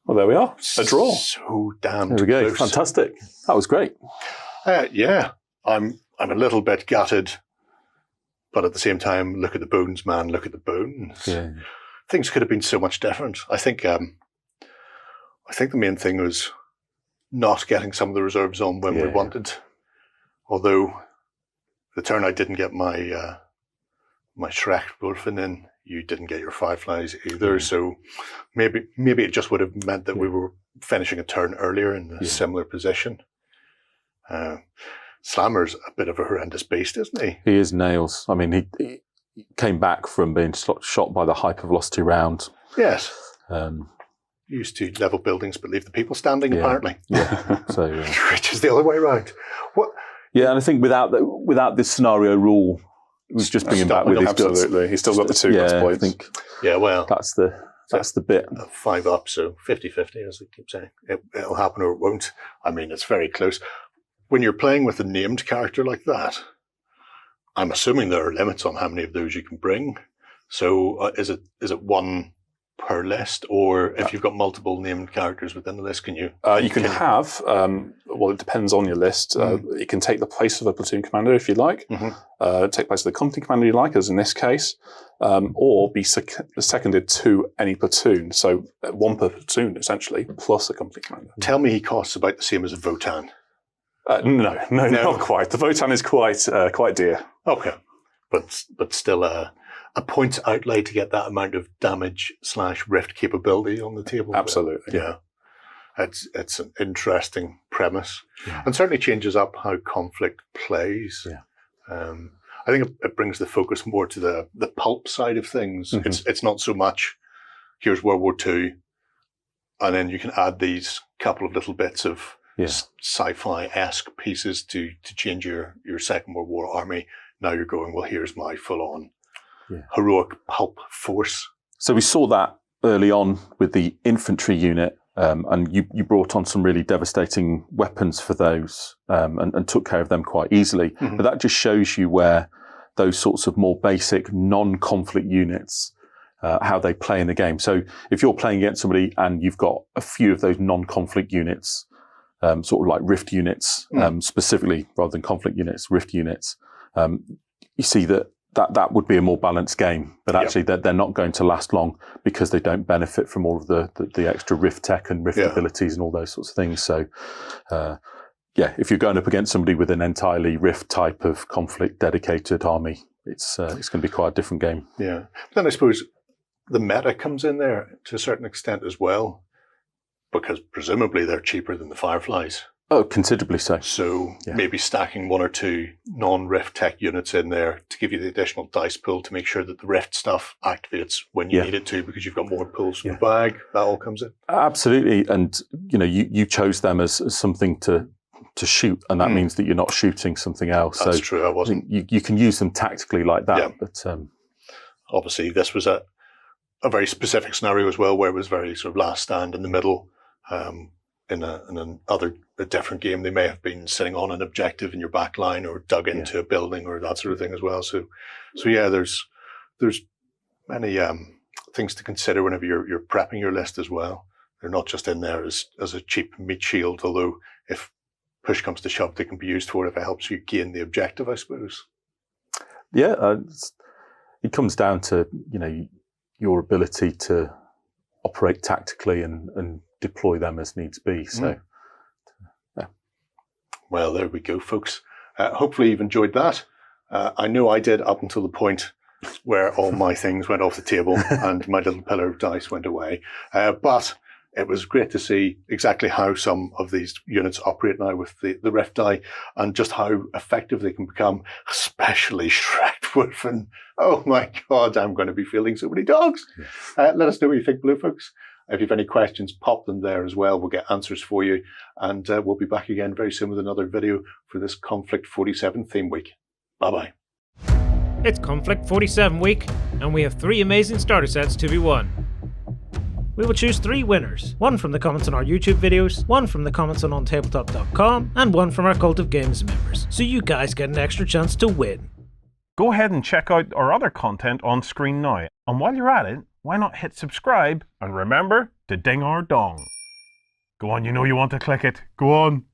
Well, there we are. A draw. So damn There we go. close. Fantastic. That was great. Yeah, I'm a little bit gutted, but at the same time, look at the bones, man. Look at the bones. Yeah. Things could have been so much different. I think the main thing was not getting some of the reserves on when we Yeah. wanted. Although the turn I didn't get my my Shrek Wolfen in, you didn't get your Fireflies either. So maybe it just would have meant that we were finishing a turn earlier in a similar position. Slammer's a bit of a horrendous beast, isn't he? He is nails. I mean, he came back from being shot by the hypervelocity round. Yes. Um, Used to level buildings but leave the people standing, Yeah. apparently. so, Which is the other way around. What? yeah, and I think without this scenario rule, it was just bringing back with his guts. Absolutely. He's still got the 2 guts Yeah, I points. think Yeah, well, that's the bit. 5 up, so 50-50, as they keep saying. It'll happen or it won't. I mean, it's very close. When you're playing with a named character like that, I'm assuming there are limits on how many of those you can bring. So is it 1 per list, or if you've got multiple named characters within the list, can you? You can have, well, it depends on your list. It can take the place of a platoon commander if you like, take place of the company commander you like, as in this case, or be seconded to any platoon. So one per platoon, essentially, plus a company commander. Tell me he costs about the same as a Votan. No, not quite. The Votan is quite dear. Okay, but still a point outlay to get that amount of damage / rift capability on the table. Absolutely. Yeah. It's an interesting premise, and certainly changes up how Konflikt plays. Yeah. I think it brings the focus more to the pulp side of things. It's not so much here's World War II, and then you can add these couple of little bits of sci-fi-esque pieces to change your Second World War army. Now you're going, well, here's my full-on heroic pulp force. So we saw that early on with the infantry unit, and you brought on some really devastating weapons for those, and took care of them quite easily. But that just shows you where those sorts of more basic non-conflict units, how they play in the game. So if you're playing against somebody and you've got a few of those non-conflict units, sort of like rift units, specifically rather than conflict units, rift units, you see that would be a more balanced game, but actually they're not going to last long because they don't benefit from all of the extra rift tech and rift abilities and all those sorts of things. So, if you're going up against somebody with an entirely rift type of conflict dedicated army, it's going to be quite a different game. Yeah. But then I suppose the meta comes in there to a certain extent as well, because presumably they're cheaper than the Fireflies. Oh, considerably so. So maybe stacking one or two non-rift tech units in there to give you the additional dice pool to make sure that the rift stuff activates when you need it to, because you've got more pulls from the bag. That all comes in. Absolutely. And, you chose them as something to shoot, and that means that you're not shooting something else. That's true. I wasn't. You can use them tactically like that. Yeah. But obviously this was a very specific scenario as well, where it was very sort of last stand in the middle. In a different game, they may have been sitting on an objective in your back line or dug into a building or that sort of thing as well. So there's many things to consider whenever you're prepping your list as well. They're not just in there as a cheap meat shield, although if push comes to shove, they can be used for if it helps you gain the objective, I suppose. Yeah, it comes down to your ability to operate tactically and deploy them as needs be. So, Well, there we go, folks. Hopefully you've enjoyed that. I know I did up until the point where all my things went off the table and my little pillar of dice went away. But it was great to see exactly how some of these units operate now with the rift die, and just how effective they can become, especially Shredwolf. And oh my God, I'm going to be fielding so many dogs. Let us know what you think, Blue folks. If you have any questions, pop them there as well. We'll get answers for you. And we'll be back again very soon with another video for this Konflikt 47 theme week. Bye-bye. It's Konflikt 47 week, and we have 3 amazing starter sets to be won. We will choose 3 winners, 1 from the comments on our YouTube videos, 1 from the comments on OnTableTop.com, and 1 from our Cult of Games members, so you guys get an extra chance to win. Go ahead and check out our other content on screen now, and while you're at it, why not hit subscribe, and remember to ding our dong. Go on, you know you want to click it, go on.